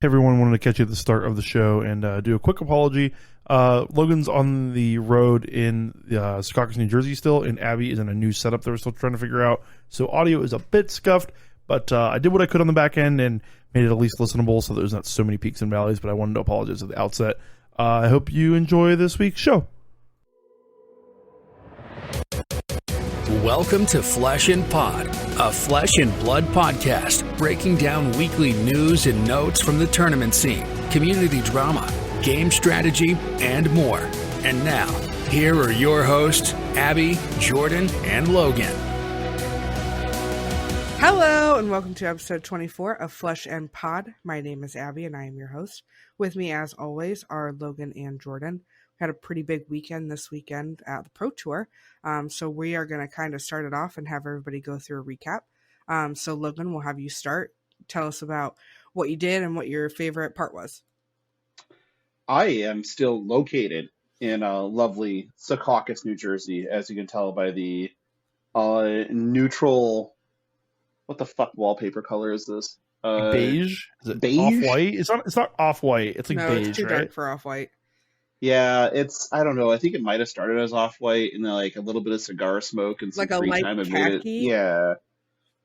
Hey everyone, wanted to catch you at the start of the show and do a quick apology. Logan's on the road in Secaucus, New Jersey still, and Abby is in a new setup that we're still trying to figure out. So audio is a bit scuffed, but I did what I could on the back end and made it at least listenable so there's not so many peaks and valleys, but I wanted to apologize at the outset. I hope you enjoy this week's show. Welcome to Flesh and Pod, a flesh and blood podcast breaking down weekly news and notes from the tournament scene, community drama, game strategy, and more. And now, here are your hosts, Abby, Jordan, and Logan. Hello, and welcome to episode 24 of Flesh and Pod. My name is Abby, and I am your host. With me, as always, are Logan and Jordan. We had a pretty big weekend this weekend at the Pro Tour, so we are going to kind of start it off and have everybody go through a recap. So Logan, we'll have you start. Tell us about what you did and what your favorite part was. I am still located in lovely Secaucus, New Jersey, as you can tell by the neutral, what the fuck wallpaper color is this? Beige? Is it beige? Off-white? It's not off-white. It's like no, beige, it's too right? dark for off-white. Yeah, I don't know. I think it might have started as off-white and then like a little bit of cigar smoke and some Like a free light time have made it. khaki?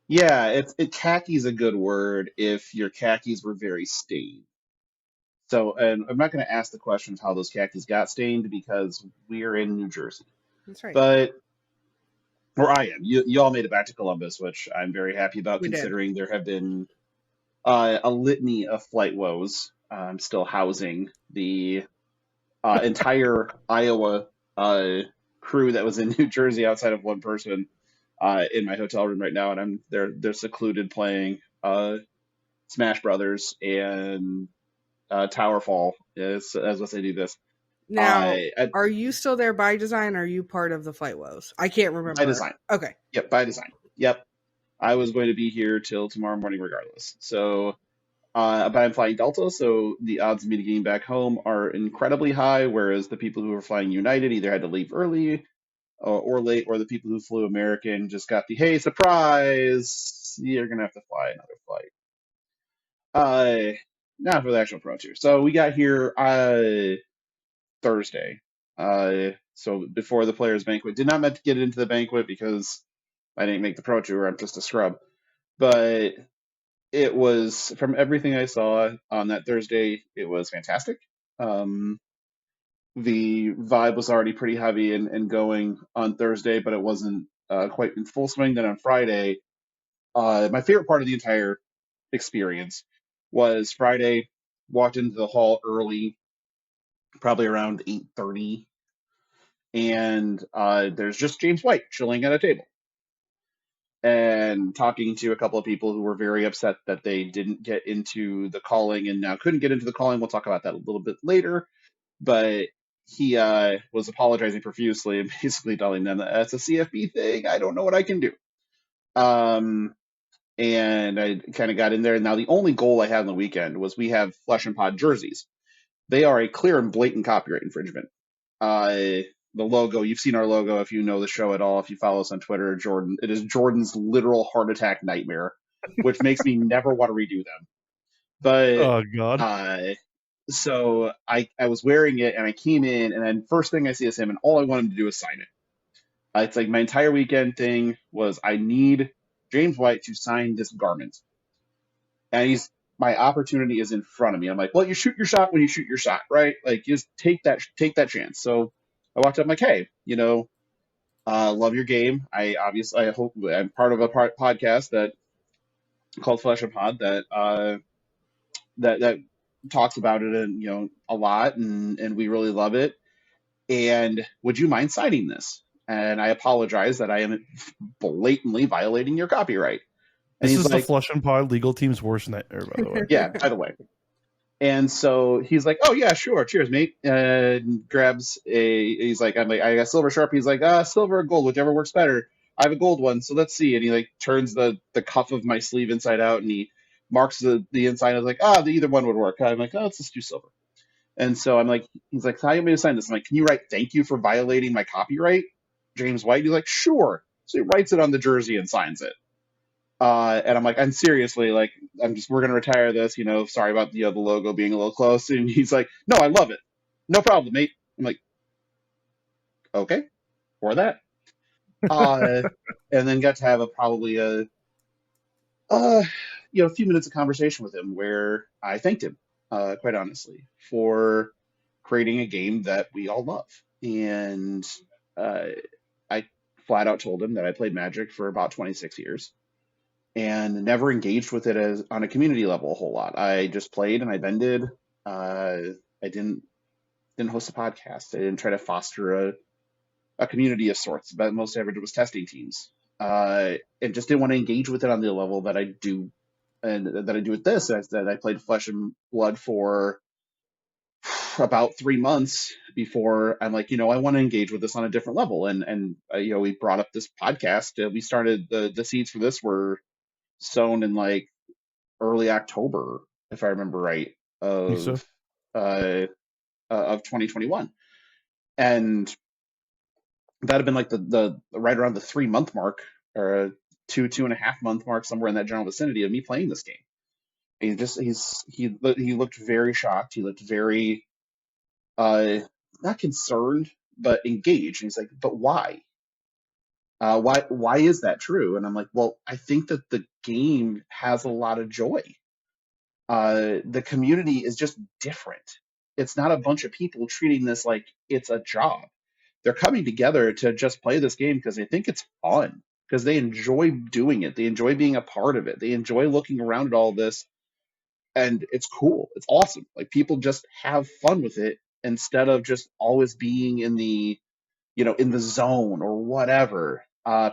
Yeah, khaki's a good word if your khakis were very stained. So, and I'm not going to ask the question of how those khakis got stained because we're in New Jersey. That's right. But, or I am. You all made it back to Columbus, which I'm very happy about We did. considering there have been a litany of flight woes. I'm still housing the entire Iowa crew that was in New Jersey outside of one person in my hotel room right now, and they're secluded playing Smash Brothers and Towerfall as what they do this. Now, are you still there by design, or are you part of the Flight Woes? I can't remember. By design. Okay. Yep, by design. Yep. I was going to be here till tomorrow morning regardless. So, but I'm flying Delta, so the odds of me getting back home are incredibly high, whereas the people who were flying United either had to leave early or late, or the people who flew American just got the, hey, surprise, you're going to have to fly another flight. Not for the actual Pro Tour. So we got here Thursday. So before the Players' Banquet. Did not meant to get into the banquet because I didn't make the Pro Tour. I'm just a scrub. But it was, from everything I saw on that Thursday, it was fantastic. The vibe was already pretty heavy and going on Thursday, but it wasn't quite in full swing. Then on Friday, my favorite part of the entire experience was Friday, walked into the hall early, probably around 8:30, and there's just James White chilling at a table and talking to a couple of people who were very upset that they didn't get into the calling and now couldn't get into the calling. We'll talk about that a little bit later, but he was apologizing profusely and basically telling them that that's a CFB thing. I don't know what I can do. And I kind of got in there. And now the only goal I had on the weekend was we have Flesh and Pod jerseys. They are a clear and blatant copyright infringement. The logo, you've seen our logo if you know the show at all, if you follow us on Twitter, Jordan. It is Jordan's literal heart attack nightmare, which makes me never want to redo them. But Oh, God. so I was wearing it and I came in and then first thing I see is him and all I want him to do is sign it. It's like my entire weekend thing was I need James White to sign this garment. And my opportunity is in front of me. I'm like, well, you shoot your shot when you shoot your shot, right? Like, just take that chance. So I walked up, I'm like, hey, love your game. I hope I'm part of a podcast that called Flesh and Pod that talks about it and a lot, and we really love it. And would you mind signing this? And I apologize that I am blatantly violating your copyright. And This he's is like, the Flesh and Pod legal team's worst nightmare, by the way. yeah, by the way. And so he's like, oh yeah, sure, cheers, mate. And grabs I'm like, I got silver Sharpie. He's like, silver or gold, whichever works better. I have a gold one, so let's see. And he like turns the cuff of my sleeve inside out and he marks the inside. I was like, either one would work. I'm like, let's just do silver. And so I'm like, he's like, how do you want me to sign this? I'm like, can you write thank you for violating my copyright, James White? He's like, sure. So he writes it on the jersey and signs it. And I'm like, and seriously, like, we're gonna retire this, sorry about the logo being a little close. And he's like, no, I love it. No problem, mate. I'm like, okay, for that. Uh, and then got to have probably uh, a few minutes of conversation with him where I thanked him, quite honestly, for creating a game that we all love. And uh, I flat out told him that I played Magic for about 26 years and never engaged with it as on a community level a whole lot. I just played and I vended. I didn't host a podcast. I didn't try to foster a community of sorts. But most I ever did was testing teams. And just didn't want to engage with it on the level that I do, and that I do with this. That I played Flesh and Blood for about 3 months before I'm like, I want to engage with this on a different level. And we brought up this podcast. We started the seeds for this were sown in like early October, if I remember right, So. Of 2021, and that had been like the right around the 3 month mark, or 2.5 month mark, somewhere in that general vicinity of me playing this game. He looked very shocked. He looked very not concerned, but engaged. And he's like, but why? Why is that true? And I'm like, well, I think that the game has a lot of joy. The community is just different. It's not a bunch of people treating this like it's a job. They're coming together to just play this game because they think it's fun, because they enjoy doing it. They enjoy being a part of it. They enjoy looking around at all this, and it's cool. It's awesome. Like, people just have fun with it instead of just always being in the zone or whatever.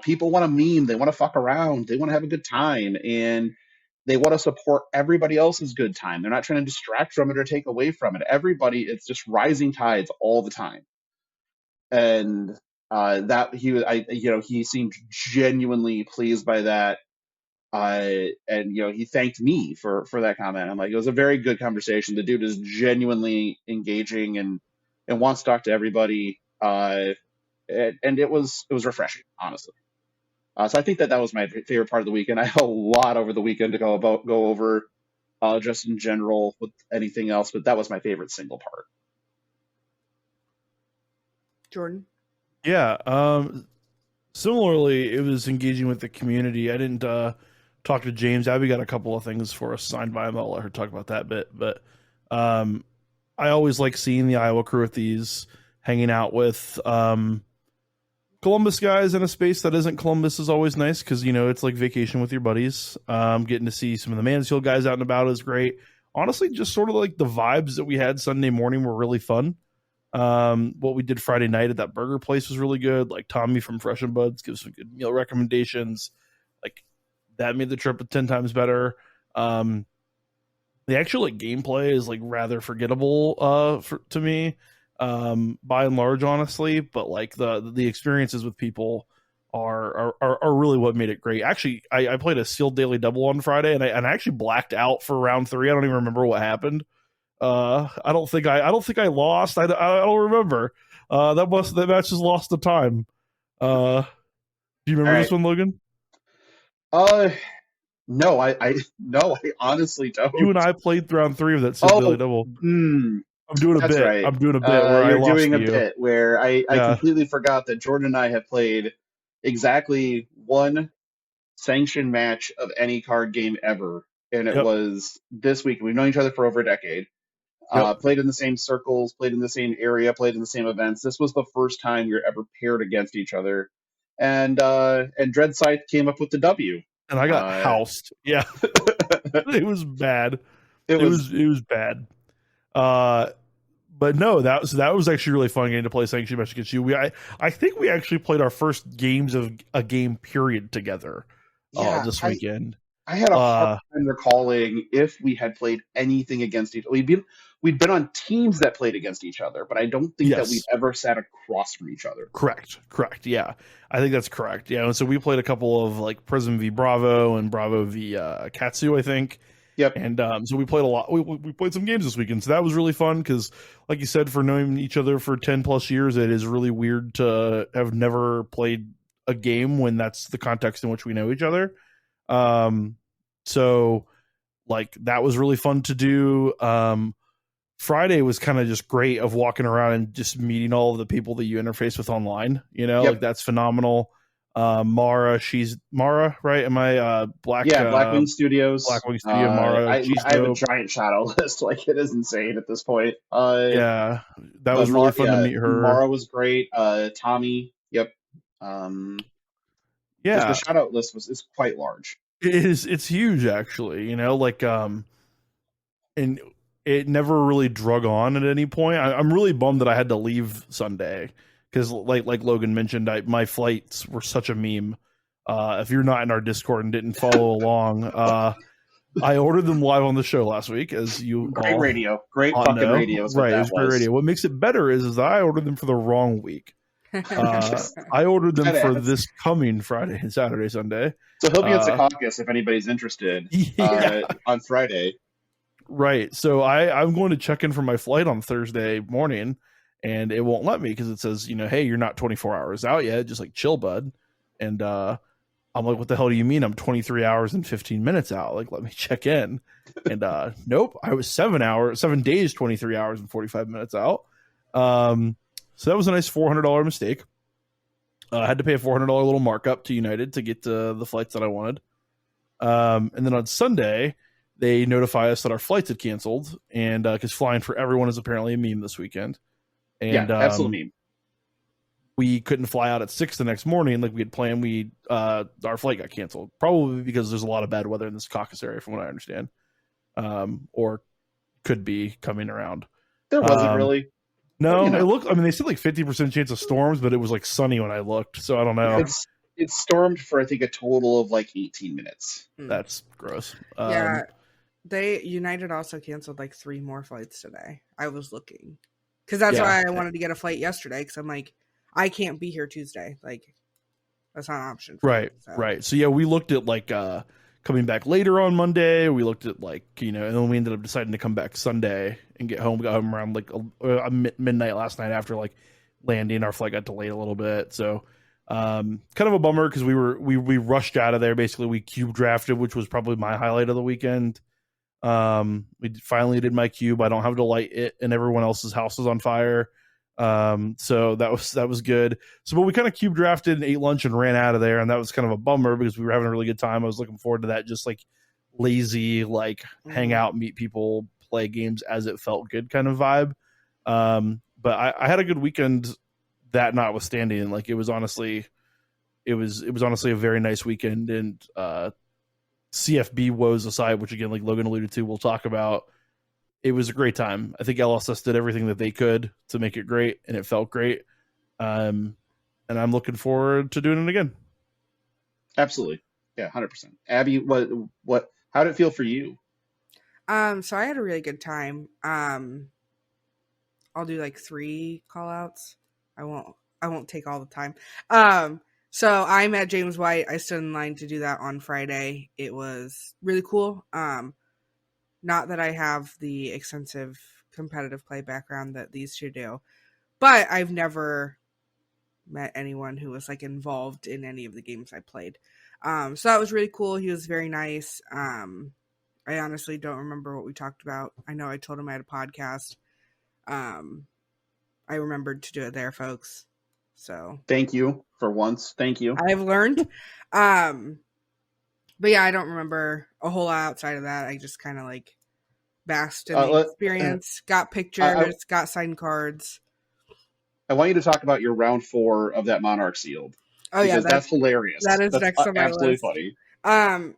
People want to meme. They want to fuck around. They want to have a good time, and they want to support everybody else's good time. They're not trying to distract from it or take away from it. Everybody, it's just rising tides all the time. And that he seemed genuinely pleased by that. And he thanked me for that comment. I'm like, it was a very good conversation. The dude is genuinely engaging and wants to talk to everybody. And it was refreshing, honestly. So I think that was my favorite part of the weekend. I have a lot over the weekend to go over, just in general with anything else, but that was my favorite single part. Jordan? Yeah. Similarly, it was engaging with the community. I didn't talk to James. Abby got a couple of things for us signed by him. I'll let her talk about that bit. But I always like seeing the Iowa crew at these, hanging out with Columbus guys in a space that isn't Columbus is always nice, because it's like vacation with your buddies. Getting to see some of the Mansfield guys out and about is great. Honestly, just sort of like the vibes that we had Sunday morning were really fun. What we did Friday night at that burger place was really good. Like, Tommy from Fresh and Buds gives some good meal recommendations. Like, that made the trip 10 times better. The actual gameplay is rather forgettable to me, by and large, honestly. But the experiences with people are really what made it great. Actually, I played a sealed daily double on Friday, and I actually blacked out for round 3. I don't even remember what happened. I don't think I lost. I don't remember. That match just lost the time. Do you remember this one, Logan? No, I honestly don't. You and I played round 3 of that daily double. I'm doing a bit. Right. I'm doing a bit where you're I lost doing a you. bit where I completely forgot that Jordan and I have played exactly one sanctioned match of any card game ever, and it was this week. We've known each other for over a decade. Played in the same circles, played in the same area, played in the same events. This was the first time we were ever paired against each other, and Dread Scythe came up with the W. And I got housed. Yeah, it was bad. It was bad. But no, that was actually really fun getting to play sanctioned match against you. I think we actually played our first games of a game period together this weekend. I had a hard time recalling if we had played anything against each other. We'd been on teams that played against each other, but I don't think that we've ever sat across from each other. Correct. Yeah, I think that's correct. Yeah, and so we played a couple of Prism v Bravo and Bravo v Katsu, I think. Yep. And so we played a lot. We played some games this weekend, so that was really fun because, like you said, for knowing each other for 10 plus years, it is really weird to have never played a game when that's the context in which we know each other. So like that was really fun to do. Friday was kind of just great of walking around and just meeting all of the people that you interface with online. Yep. Like that's phenomenal. Mara, she's Mara, right? Am I Blackwing Studios. Blackwing Studio Mara? I She's have a dope. giant shadow list. Like, it is insane at this point. Yeah, that was really fun to meet her. Mara was great. Tommy, yep. The Yeah, shout out list is quite large. it's huge actually. And it never really drug on at any point. I'm really bummed that I had to leave Sunday because, like Logan mentioned, my flights were such a meme. If you're not in our Discord and didn't follow along, I ordered them live on the show last week, as you Great all radio, great fucking know. radio. Right, it's great radio. What makes it better is that I ordered them for the wrong week. I ordered them for this coming Friday, Saturday, Sunday. So he'll be at Secaucus if anybody's interested on Friday. Right. So I'm going to check in for my flight on Thursday morning, and it won't let me because it says, hey, you're not 24 hours out yet. Just like chill, bud. And I'm like, what the hell do you mean? I'm 23 hours and 15 minutes out. Like, let me check in. And nope, I was 7 days, 23 hours and 45 minutes out. So that was a nice $400 mistake. I had to pay a $400 little markup to United to get the flights that I wanted. And then on Sunday, they notify us that our flights had canceled, and because flying for everyone is apparently a meme this weekend. And absolute meme. We couldn't fly out at 6 the next morning like we had planned. Our flight got canceled, probably because there's a lot of bad weather in this Caucasus area, from what I understand, or could be coming around. There wasn't really. No, it looked. I mean, they said like 50% chance of storms, but it was like sunny when I looked, so I don't know. It stormed for I think a total of like 18 minutes. That's gross. Yeah, United also canceled like 3 more flights today. I was looking because that's why I wanted to get a flight yesterday, because I'm like, I can't be here Tuesday. Like, that's not an option. Right. So yeah, we looked at like coming back later on Monday. We looked at like, and then we ended up deciding to come back Sunday and get home. We got home around like midnight last night after like landing. Our flight got delayed a little bit, so kind of a bummer because we rushed out of there. Basically, we cube drafted, which was probably my highlight of the weekend. We finally did my cube. I don't have to light it, and everyone else's house is on fire. So that was good. So, but we kind of cube drafted and ate lunch and ran out of there, and that was kind of a bummer because we were having a really good time. I was looking forward to that, just like lazy, like hang out, meet people, play games as it felt good kind of vibe. But I had a good weekend, that notwithstanding. Like, it was honestly a very nice weekend, and CFB woes aside, which again, like Logan alluded to, we'll talk about. It was a great time. I think LSS did everything that they could to make it great, and it felt great. And I'm looking forward to doing it again. Absolutely. Yeah, 100%. Abby, what how did it feel for you? So I had a really good time. I'll do like 3 call outs. I won't take all the time. So I met James White. I stood in line to do that on Friday. It was really cool. Not that I have the extensive competitive play background that these two do, but I've never met anyone who was like involved in any of the games I played. So that was really cool. He was very nice. I honestly don't remember what we talked about. I know I told him I had a podcast. I remembered to do it there, folks. So thank you for once. Thank you. I've learned. But yeah, I don't remember a whole lot outside of that. I just kind of like basked in the experience, got pictures, got signed cards. I want you to talk about your round 4 of that Monarch Sealed. Oh yeah, that's hilarious. That's next on my absolutely list. Funny.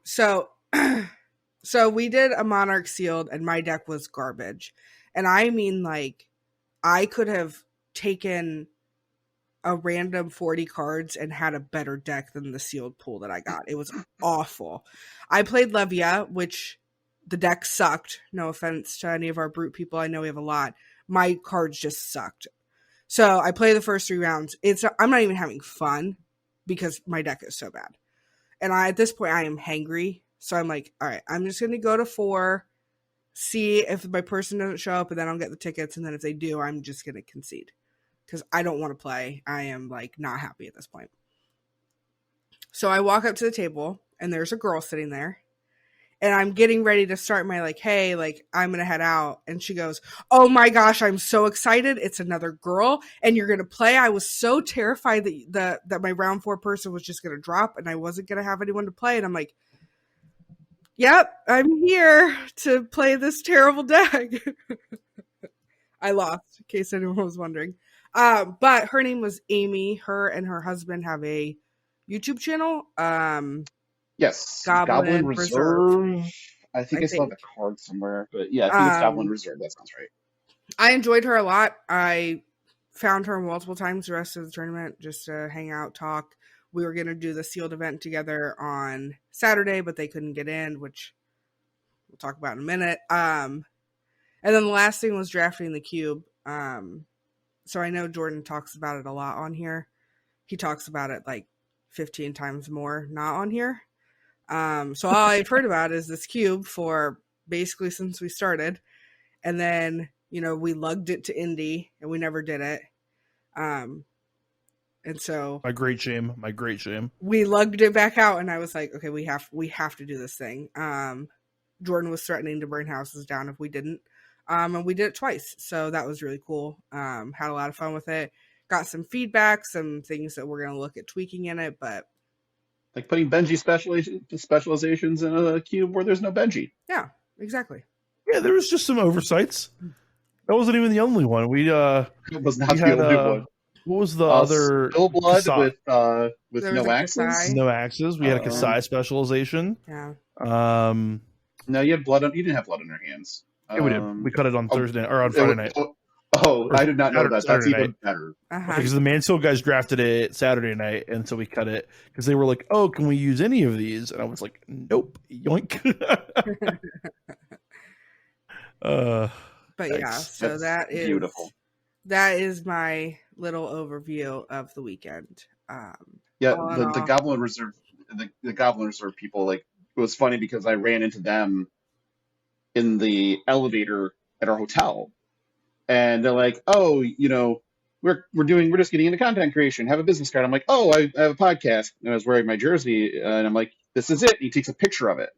So we did a Monarch Sealed, and my deck was garbage. And I mean, like, I could have taken a random 40 cards and had a better deck than the sealed pool that I got. It was awful. I played Levia, which the deck sucked. No offense to any of our brute people. I know we have a lot. My cards just sucked. So I played the first 3 rounds. I'm not even having fun because my deck is so bad. And at this point, I am hangry. So I'm like, all right, I'm just going to go to 4, see if my person doesn't show up, and then I'll get the tickets. And then if they do, I'm just going to concede. Because I don't want to play. I am, like, not happy at this point. So I walk up to the table, and there's a girl sitting there. And I'm getting ready to start my like, hey, like I'm going to head out. And she goes, oh my gosh, I'm so excited. It's another girl and you're going to play. I was so terrified that my round 4 person was just going to drop and I wasn't going to have anyone to play. And I'm like, yep, I'm here to play this terrible deck. I lost, in case anyone was wondering. But her name was Amy. Her and her husband have a YouTube channel. Yes, Goblin Reserve. I think I still have the card somewhere, but yeah, I think it's Goblin Reserve. That sounds right. I enjoyed her a lot. I found her multiple times the rest of the tournament just to hang out, talk. We were going to do the sealed event together on Saturday, but they couldn't get in, which we'll talk about in a minute. And then the last thing was drafting the cube. So I know Jordan talks about it a lot on here. He talks about it like 15 times more not on here. So all I've heard about is this cube for basically since we started. And then, we lugged it to Indy and we never did it. And so my great shame. We lugged it back out and I was like, okay, we have to do this thing. Jordan was threatening to burn houses down if we didn't. And we did it twice. So that was really cool. Had a lot of fun with it. Got some feedback, some things that we're going to look at tweaking in it, but like putting Benji specializations in a cube where there's no Benji. Yeah, exactly. Yeah, there was just some oversights. That wasn't even the only one. It was not the only one. What was the other? Still blood with no axes. No axes. We had a Kasai specialization. Yeah. No, you had blood. You didn't have blood on your hands. Yeah, we did. We cut it on Thursday or on Friday night. I did not know that. That's even better. Because the Mansfield guys drafted it Saturday night, and so we cut it because they were like, "Oh, can we use any of these?" And I was like, "Nope, yoink." But yeah, so that is beautiful. That is my little overview of the weekend. The Goblin Reserve, the Goblin Reserve people, like, it was funny because I ran into them in the elevator at our hotel. And they're like, "Oh, we're just getting into content creation. Have a business card." I'm like, "Oh, I have a podcast." And I was wearing my jersey, and I'm like, "This is it." And he takes a picture of it,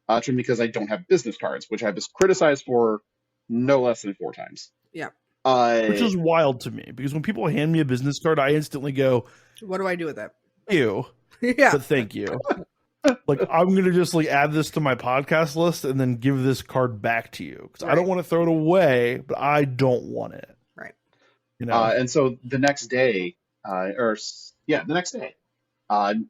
because I don't have business cards, which I was criticized for no less than 4 times. Yeah, which is wild to me because when people hand me a business card, I instantly go, "What do I do with it?" You, yeah, but thank you. Like, I'm going to just add this to my podcast list and then give this card back to you because I don't want to throw it away, but I don't want it. Right. And so the next day,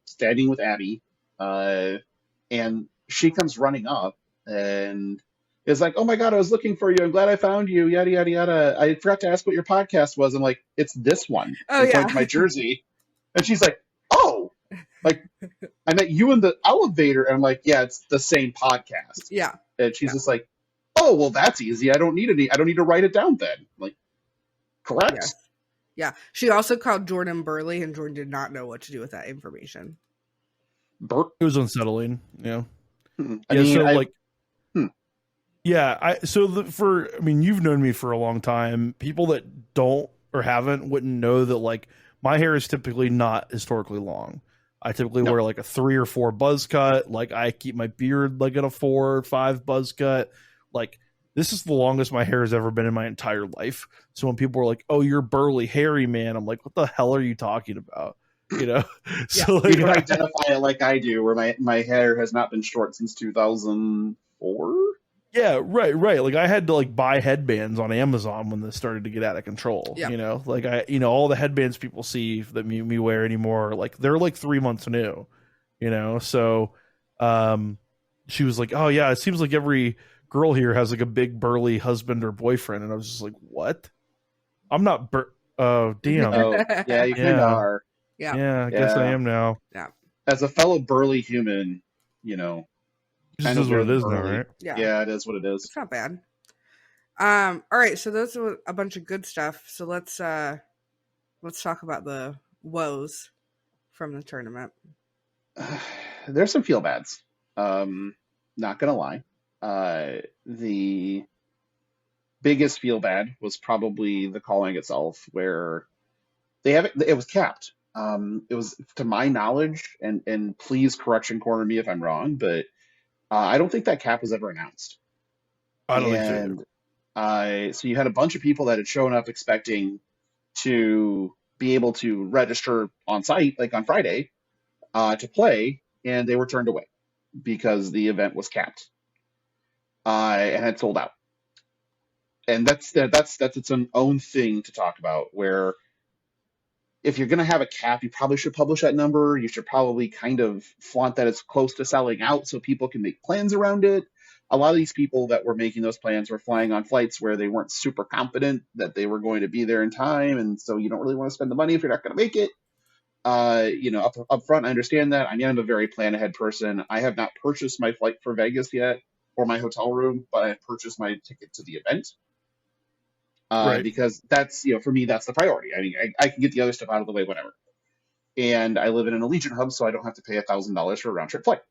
standing with Abby, and she comes running up and is like, "Oh my God, I was looking for you. I'm glad I found you. Yada, yada, yada. I forgot to ask what your podcast was." I'm like, "It's this one." Oh, yeah. Point to my jersey. And she's like, "Oh, like, I met you in the elevator." And I'm like, "Yeah, it's the same podcast." Yeah. And she's just like, "Oh, well, that's easy. I don't need to write it down then." I'm like, correct. Yes. Yeah. She also called Jordan Burley, and Jordan did not know what to do with that information. It was unsettling. Yeah. Mm-hmm. You've known me for a long time. People that don't or haven't wouldn't know that my hair is typically not historically long. I typically wear a 3 or 4 buzz cut. I keep my beard at a 4 or 5 buzz cut. This is the longest my hair has ever been in my entire life. So when people are like, "Oh, you're burly, hairy man," I'm like, "What the hell are you talking about?" So you can identify it like I do, where my hair has not been short since 2004. Yeah, right. I had to buy headbands on Amazon when this started to get out of control. Yeah. All the headbands people see that me wear anymore, they're 3 months new. So she was like, "Oh yeah, it seems like every girl here has a big burly husband or boyfriend," and I was just like, "What? I'm not oh damn." Oh yeah, you kind of are. Yeah, I guess I am now. Yeah, as a fellow burly human, this is what it is now, right? Yeah, it is what it is. It's not bad. All right, so those are a bunch of good stuff. So let's talk about the woes from the tournament. There's some feel bads. Not gonna lie. The biggest feel bad was probably the calling itself, where it was capped. It was, to my knowledge, and please correction corner me if I'm wrong, but I don't think that cap was ever announced. I don't think so either. And so you had a bunch of people that had shown up expecting to be able to register on site, like on Friday, to play, and they were turned away because the event was capped and had sold out. And that's its own thing to talk about. Where if you're going to have a cap, you probably should publish that number. You should probably kind of flaunt that it's close to selling out so people can make plans around it. A lot of these people that were making those plans were flying on flights where they weren't super confident that they were going to be there in time, and so you don't really want to spend the money if you're not going to make it. Up front, I understand that. I mean, I'm a very plan ahead person. I have not purchased my flight for Vegas yet or my hotel room, but I have purchased my ticket to the event. Right. Because that's, for me, that's the priority. I mean, I can get the other stuff out of the way, whatever. And I live in an Allegiant hub, so I don't have to pay $1,000 for a round trip flight.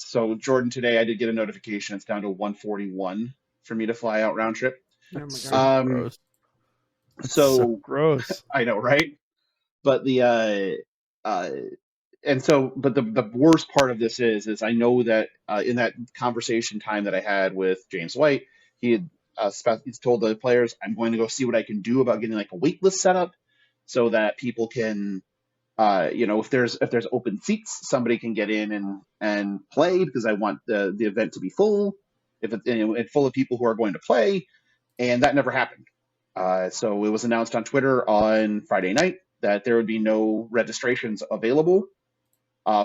So Jordan, today I did get a notification. It's down to $141 for me to fly out round trip. Oh my God. Gross. So Gross. I know, right? But the worst part of this is I know that in that conversation time that I had with James White, he had he's told the players, I'm going to go see what I can do about getting like a wait list set up so that people can, if there's open seats, somebody can get in and play, because I want the event to be full, if it's full of people who are going to play, and that never happened. So it was announced on Twitter on Friday night that there would be no registrations available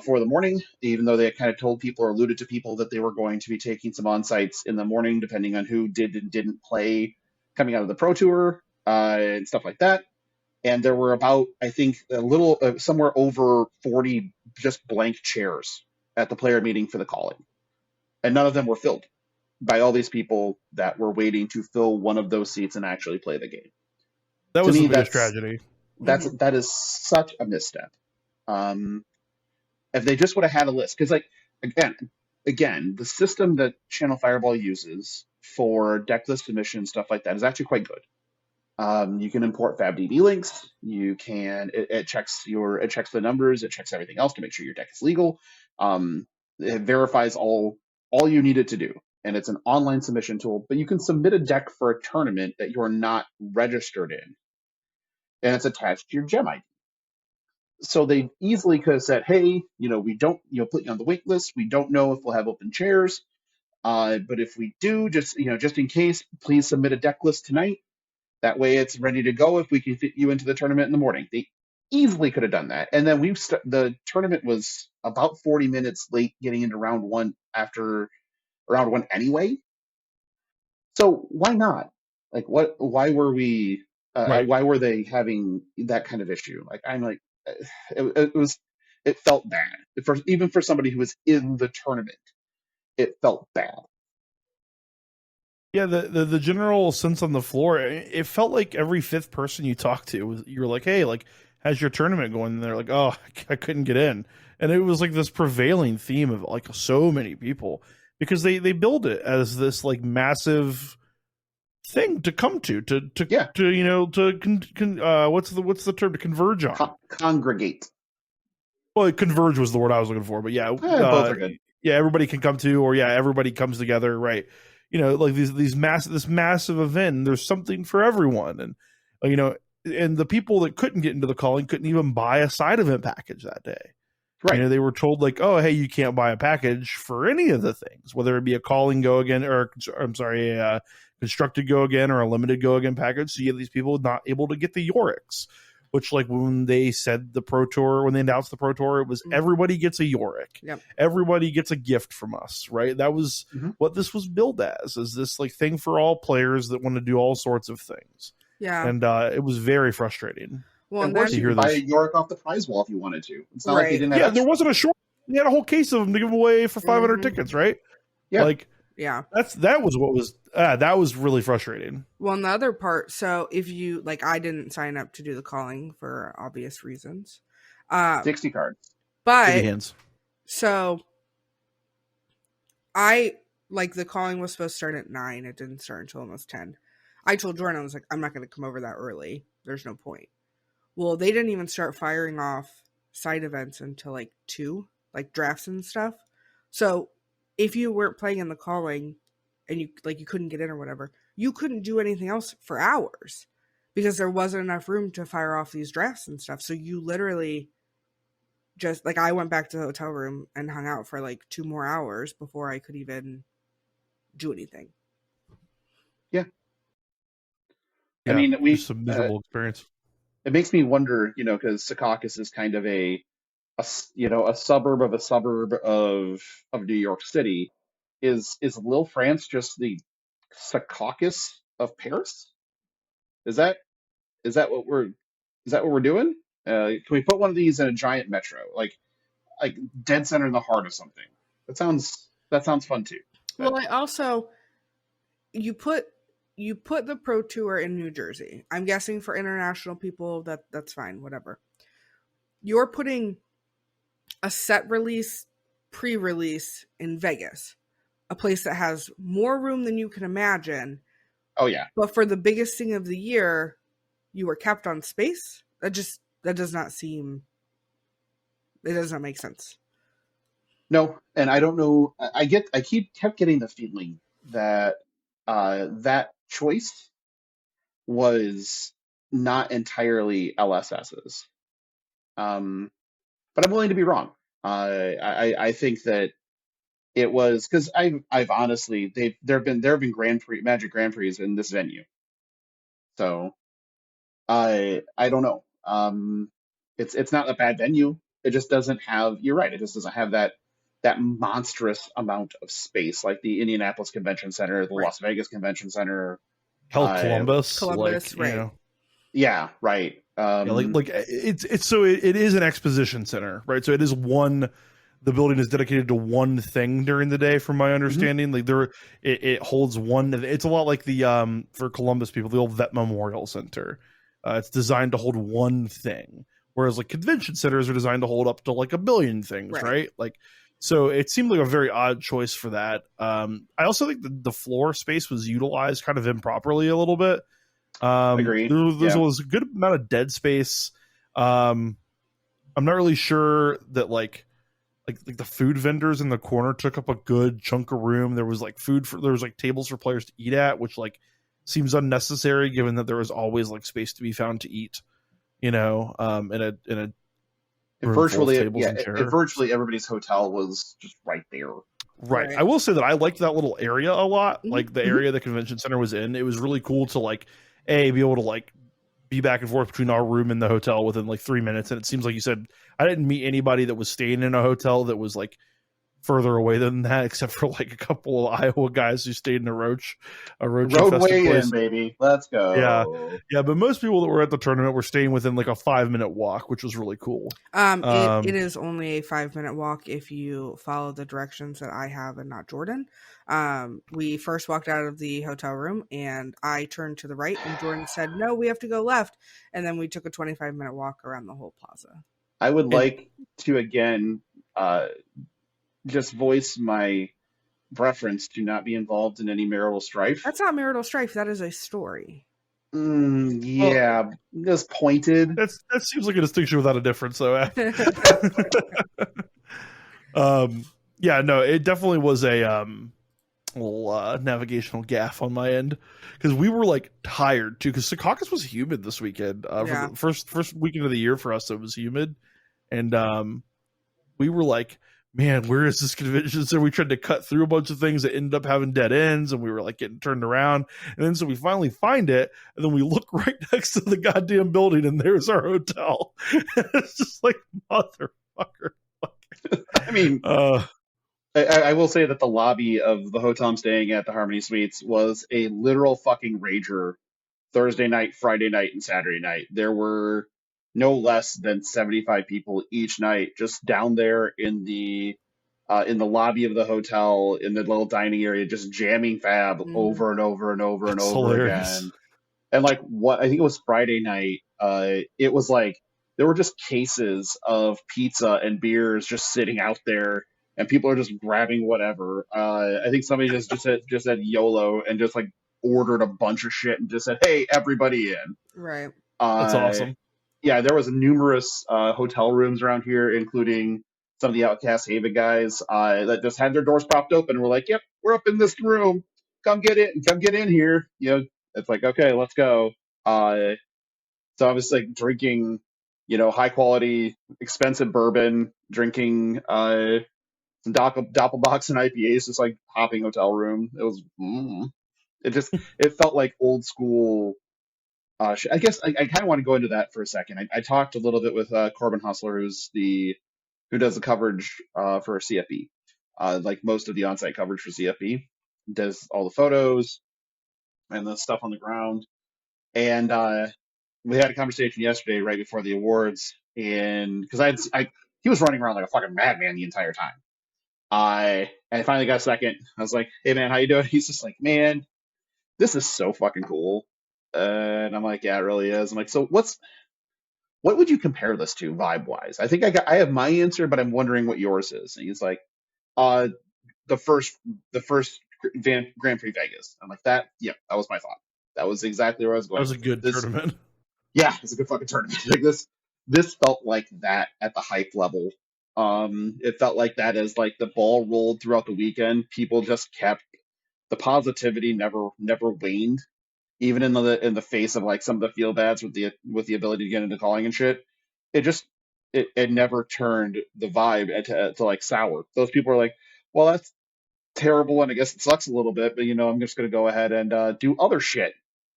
for the morning, even though they had kind of told people or alluded to people that they were going to be taking some on-sites in the morning, depending on who did and didn't play coming out of the Pro Tour and stuff like that. And there were about, I think, somewhere over 40 just blank chairs at the player meeting for the calling. And none of them were filled by all these people that were waiting to fill one of those seats and actually play the game. That To was me, the biggest tragedy. That is such a misstep. If they just would have had a list, because again, the system that Channelfireball uses for deck list submission, stuff like that, is actually quite good. You can import FabDB links. You can it checks the numbers. It checks everything else to make sure your deck is legal. It verifies all you need it to do, and it's an online submission tool. But you can submit a deck for a tournament that you're not registered in, and it's attached to your gem ID. So they easily could have said, hey, we don't, put you on the wait list. We don't know if we'll have open chairs. But if we do, just in case, please submit a deck list tonight. That way it's ready to go if we can fit you into the tournament in the morning. They easily could have done that. And then the tournament was about 40 minutes late getting into round one after round one anyway. So why not? Like, why were we, Right. why were they having that kind of issue? Like, I'm like, it felt bad even for somebody who was in the tournament. It felt bad. Yeah, the general sense on the floor, it felt like every fifth person you talked to you were like, hey, like, how's your tournament going? And they're like, oh, I couldn't get in. And it was like this prevailing theme of like so many people, because they build it as this like massive thing to come to what's the term, to converge on? Congregate. Well, converge was the word I was looking for, but yeah, both are good. Yeah, everybody can come to, or yeah, everybody comes together, right? Like this massive event, and there's something for everyone, and and the people that couldn't get into the calling couldn't even buy a side event package that day. Right. They were told like, oh, hey, you can't buy a package for any of the things, whether it be a calling go again, or a constructed go again, or a limited go again package. So you have these people not able to get the Yoriks, which, like, when they said when they announced the Pro Tour, it was everybody gets a Yorick. Yep. Everybody gets a gift from us, right? That was what this was billed as, is this like thing for all players that want to do all sorts of things. Yeah. And it was very frustrating. Well, and worse, you could buy a Yorick off the prize wall if you wanted to. It's not like they didn't have there wasn't a short. They had a whole case of them to give away for 500 tickets, right? Yeah. Like, yeah, that was really frustrating. Well, and the other part, so if you I didn't sign up to do the calling for obvious reasons. 60 cards. But so the calling was supposed to start at 9. It didn't start until almost 10. I told Jordan, I was like, I'm not going to come over that early. There's no point. Well, they didn't even start firing off side events until like 2, like drafts and stuff. So if you weren't playing in the calling and you couldn't get in or whatever, you couldn't do anything else for hours because there wasn't enough room to fire off these drafts and stuff. So you literally just I went back to the hotel room and hung out for like 2 more hours before I could even do anything. Yeah. Yeah, I mean, just a miserable experience. It makes me wonder, because Secaucus is kind of a suburb of a suburb of New York City. Is Lille France just the Secaucus of Paris? Is that what we're doing? Can we put one of these in a giant metro, like dead center in the heart of something? That sounds fun too. But, Well, I also you put the Pro Tour in New Jersey. I'm guessing for international people that's fine, whatever. You're putting a set release, pre-release in Vegas, a place that has more room than you can imagine. oh yeah. But for the biggest thing of the year, you were kept on space. That does not seem. It does not make sense. No, and I don't know. I kept getting the feeling that that choice was not entirely LSS's. But I'm willing to be wrong. I think that it was because I've honestly there have been Magic Grand Prix in this venue, so I don't know. It's not a bad venue. It just doesn't have. You're right. It just doesn't have that monstrous amount of space like the Indianapolis Convention Center, the Right. Las Vegas Convention Center. Hell, Columbus, right? Yeah, right. Yeah, it's so it is an exposition center, right? So it is the building is dedicated to one thing during the day, from my understanding. Like it holds one. It's a lot like the for Columbus people, the old Vet Memorial Center. It's designed to hold one thing, whereas like convention centers are designed to hold up to like a billion things, right? Like, so it seemed like a very odd choice for that. I also think the floor space was utilized kind of improperly a little bit. Agreed. There was a good amount of dead space. I'm not really sure that like the food vendors in the corner took up a good chunk of room. There was like there was like tables for players to eat at, which like seems unnecessary given that there was always like space to be found to eat, in a virtually everybody's hotel was just right there. Right. I will say that I liked that little area a lot. Like the area the convention center was in, it was really cool to like be able to like be back and forth between our room and the hotel within like 3 minutes. And it seems like you said, I didn't meet anybody that was staying in a hotel that was like further away than that, except for like a couple of Iowa guys who stayed in a roach Roadway in, baby. Let's go. Yeah. But most people that were at the tournament were staying within like a 5-minute walk, which was really cool. It is only a 5-minute walk if you follow the directions that I have and not Jordan. We first walked out of the hotel room and I turned to the right and Jordan said, no, we have to go left. And then we took a 25-minute walk around the whole plaza. I would like to again, just voice my preference to not be involved in any marital strife. That's not marital strife. That is a story. Yeah, just pointed. That seems like a distinction without a difference, though. Yeah, no, it definitely was a little navigational gaffe on my end because we were like tired too. Because Secaucus was humid this weekend. For the first weekend of the year for us, it was humid, and we were like, man, where is this convention? So we tried to cut through a bunch of things that ended up having dead ends, and we were like getting turned around. And then so we finally find it, and then we look right next to the goddamn building, and there's our hotel. It's just like, motherfucker. I mean, I will say that the lobby of the hotel I'm staying at, the Harmony Suites, was a literal fucking rager. Thursday night, Friday night, and Saturday night. There were no less than 75 people each night just down there in the lobby of the hotel in the little dining area, just jamming Fab over and over and over and over hilarious. again. And like I think it was Friday night. It was like there were just cases of pizza and beers just sitting out there, and people are just grabbing whatever. I think somebody just said YOLO and just like ordered a bunch of shit and just said, "Hey, everybody in!" Right. That's awesome. yeah, there was numerous hotel rooms around here, including some of the Outcast Haven guys that just had their doors propped open and were like, "Yep, we're up in this room. Come get in here." It's like, okay, let's go. Uh, so I was like drinking, high quality, expensive bourbon, drinking some Doppelbox and IPAs, just like hopping hotel room. It was, it felt like old school. I guess I kind of want to go into that for a second. I talked a little bit with Corbin Hustler, who does the coverage for CFB, like most of the on-site coverage for CFB, does all the photos and the stuff on the ground. And we had a conversation yesterday, right before the awards, and because he was running around like a fucking madman the entire time. And I finally got a second. I was like, "Hey man, how you doing?" He's just like, "Man, this is so fucking cool." And I'm like, "Yeah, it really is." I'm like, "So what would you compare this to vibe wise?" I think I have my answer, but I'm wondering what yours is. And he's like, uh, the first Grand Prix Vegas. I'm like, that. Yeah, that was my thought. That was exactly where I was That going was a with it. good tournament. Yeah, it's a good fucking tournament. Like this felt like that at the hype level. It felt like that as like the ball rolled throughout the weekend. People just kept the positivity never waned, even in the face of like some of the feel bads with the ability to get into calling and shit. It just it never turned the vibe to like sour. Those people are like, well, that's terrible, and I guess it sucks a little bit, but I'm just gonna go ahead and do other shit,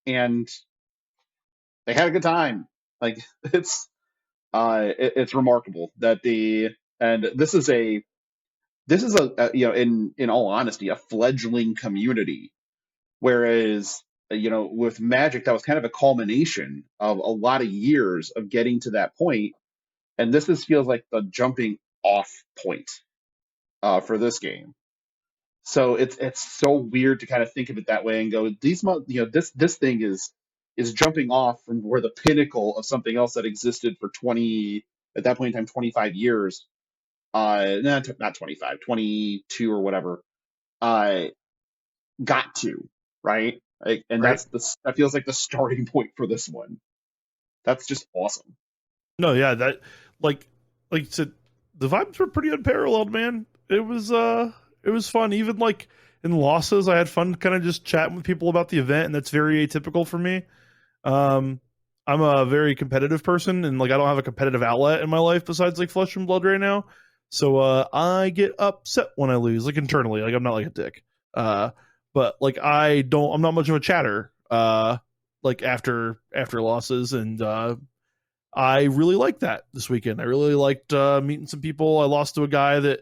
and they had a good time. Like it's remarkable that this is a in all honesty a fledgling community, whereas with Magic that was kind of a culmination of a lot of years of getting to that point, and feels like the jumping off point for this game. So it's so weird to kind of think of it that way and go, this thing is jumping off from where the pinnacle of something else that existed for 20, at that point in time, 25 years, not 25, 22 or whatever, uh got to, right? Like, and Right. that feels like the starting point for this one. That's just awesome. No, yeah, that like you said, the vibes were pretty unparalleled, man. It was fun. Even like in losses, I had fun kind of just chatting with people about the event, and that's very atypical for me. Um, I'm a very competitive person, and like I don't have a competitive outlet in my life besides like Flesh and Blood right now. So I get upset when I lose, like internally. Like I'm not like a dick. But like I'm not much of a chatter. Like after losses, and I really liked that this weekend. I really liked meeting some people. I lost to a guy that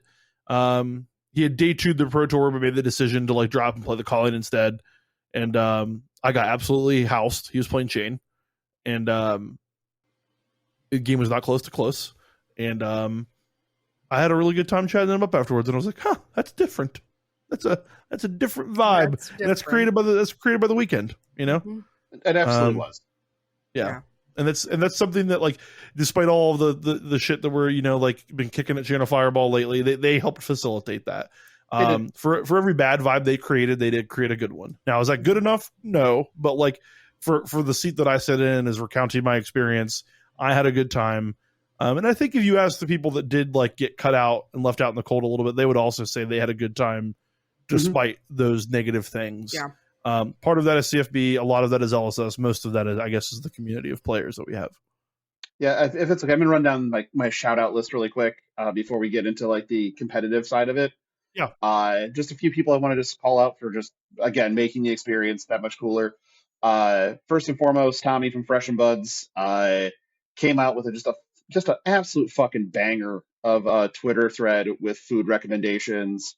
he had day two'd the Pro Tour but made the decision to like drop and play the calling instead. And I got absolutely housed. He was playing Chane, and the game was not close to close. And I had a really good time chatting him up afterwards. And I was like, "Huh, that's different. That's a different vibe. That's And that's different. created by the weekend. You know." Mhm. It absolutely Um, was. Yeah. And that's something that like despite all of the shit that we're like been kicking at Channelfireball lately, they helped facilitate that. They did. For every bad vibe they created, they did create a good one. Now is that good enough? No, but like for the seat that I sit in is recounting my experience. I had a good time, and I think if you ask the people that did like get cut out and left out in the cold a little bit, they would also say they had a good time despite those negative things. Yeah. Part of that is CFB. A lot of that is LSS. Most of that is, I guess, is the community of players that we have. Yeah, if it's okay, I'm gonna run down like my shout out list really quick before we get into like the competitive side of it. Yeah. Just a few people I want to just call out for just again making the experience that much cooler. First and foremost, Tommy from Fresh and Buds came out with just an absolute fucking banger of a Twitter thread with food recommendations,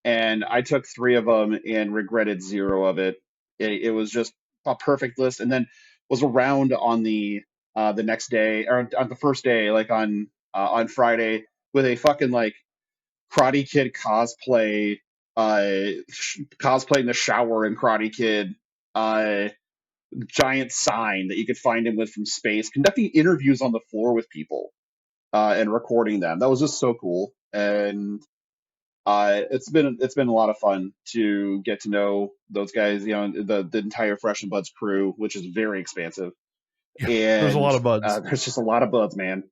and I took 3 of them and regretted 0 of it. It was just a perfect list, and then was around on the next day or on the first day, like on Friday, with a fucking like Karate Kid cosplay, cosplay in the shower in Karate Kid, uh, giant sign that you could find him with from space, conducting interviews on the floor with people, and recording them. That was just so cool, and it's been a lot of fun to get to know those guys. The entire Fresh and Buds crew, which is very expansive. and There's a lot of buds. there's just a lot of buds, man.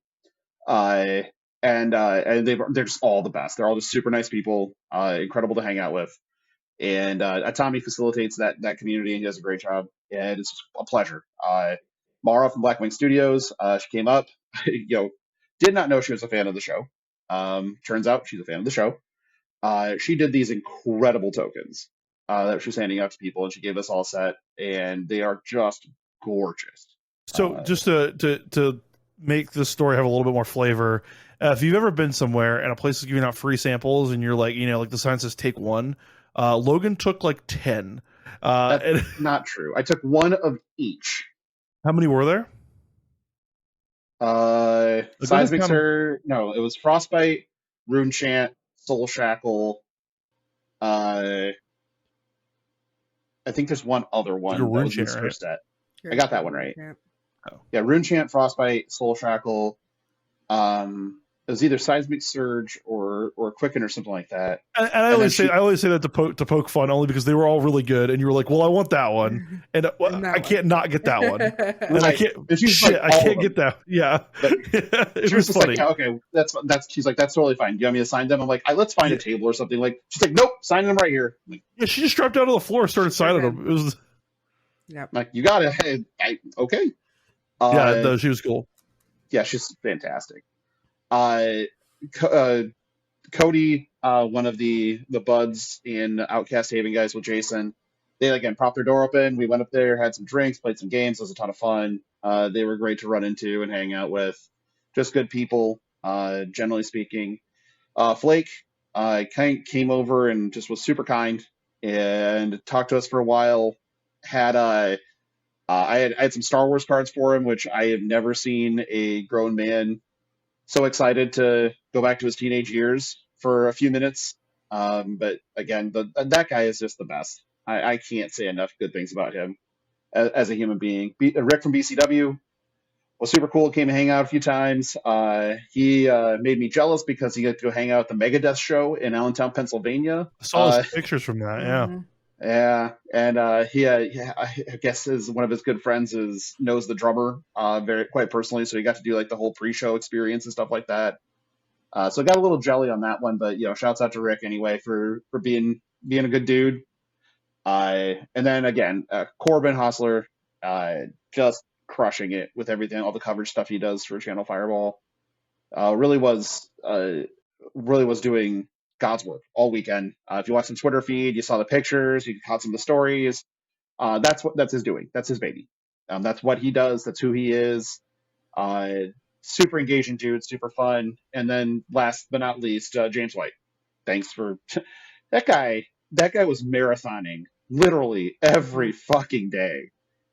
And they're just all the best. They're all just super nice people, incredible to hang out with. And Tommy facilitates that community, and he does a great job. And it's just a pleasure. Mara from Blackwing Studios, she came up, did not know she was a fan of the show. Turns out she's a fan of the show. She did these incredible tokens that she was handing out to people, and she gave us all a set, and they are just gorgeous. So just to make this story have a little bit more flavor, if you've ever been somewhere and a place is giving out free samples and you're like, like the sign says take one, Logan took like 10. That's not true. I took one of each. How many were there? Seismic Surge. No, it was Frostbite, Rune Chant, Soul Shackle. I think there's one other one. That was in right? Set. I got that one right. Yeah, Rune Chant, Frostbite, Soul Shackle. It was either Seismic Surge or Quicken or something like that. And I always say that to poke fun, only because they were all really good, and you were like, "Well, I want that one," and I can't not get that one, and I can't. I can't get that. Yeah, it was funny. Like, yeah, okay, that's. She's like, "That's totally fine. Do you want me to sign them?" I'm like, "Let's find a table or something." Like, she's like, "Nope, sign them right here." Like, yeah, she just dropped down to the floor and started signing them. It was. Yeah, like you got it. Okay. Yeah, she was cool. Yeah, she's fantastic. Cody, one of the buds in Outcast Haven guys with Jason, they again propped their door open. We went up there, had some drinks, played some games. It was a ton of fun. They were great to run into and hang out with. Just good people, generally speaking. Flake came over and just was super kind and talked to us for a while. I had some Star Wars cards for him, which I have never seen a grown man so excited to go back to his teenage years for a few minutes. But again, that guy is just the best. I can't say enough good things about him as a human being. Rick from BCW was super cool. Came and hang out a few times. He made me jealous because he got to go hang out at the Megadeth show in Allentown, Pennsylvania. I saw his pictures from that. Yeah. Mm-hmm. Yeah, and I guess one of his good friends knows the drummer quite personally, so he got to do like the whole pre-show experience and stuff like that. So I got a little jelly on that one, but shouts out to Rick anyway for being a good dude. And then again, Corbin Hostler, just crushing it with everything, all the coverage stuff he does for Channelfireball. Really was doing God's work all weekend. If you watched the Twitter feed, you saw the pictures, you caught some of the stories. That's his doing. That's his baby. That's what he does. That's who he is. Super engaging dude, super fun. And then last but not least, James White. Thanks for that guy. That guy was marathoning literally every fucking day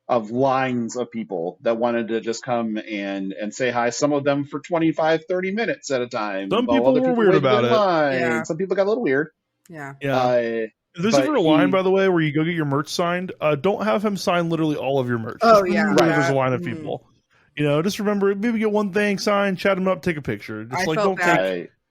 of lines of people that wanted to just come and say hi. Some of them for 25, 30 minutes at a time. Some people were weird about it. Yeah. Some people got a little weird. Yeah. If there's ever a line, by the way, where you go get your merch signed, don't have him sign literally all of your merch. Oh, yeah. Right. There's a line of people. Just remember, maybe get one thing signed, chat him up, take a picture. Just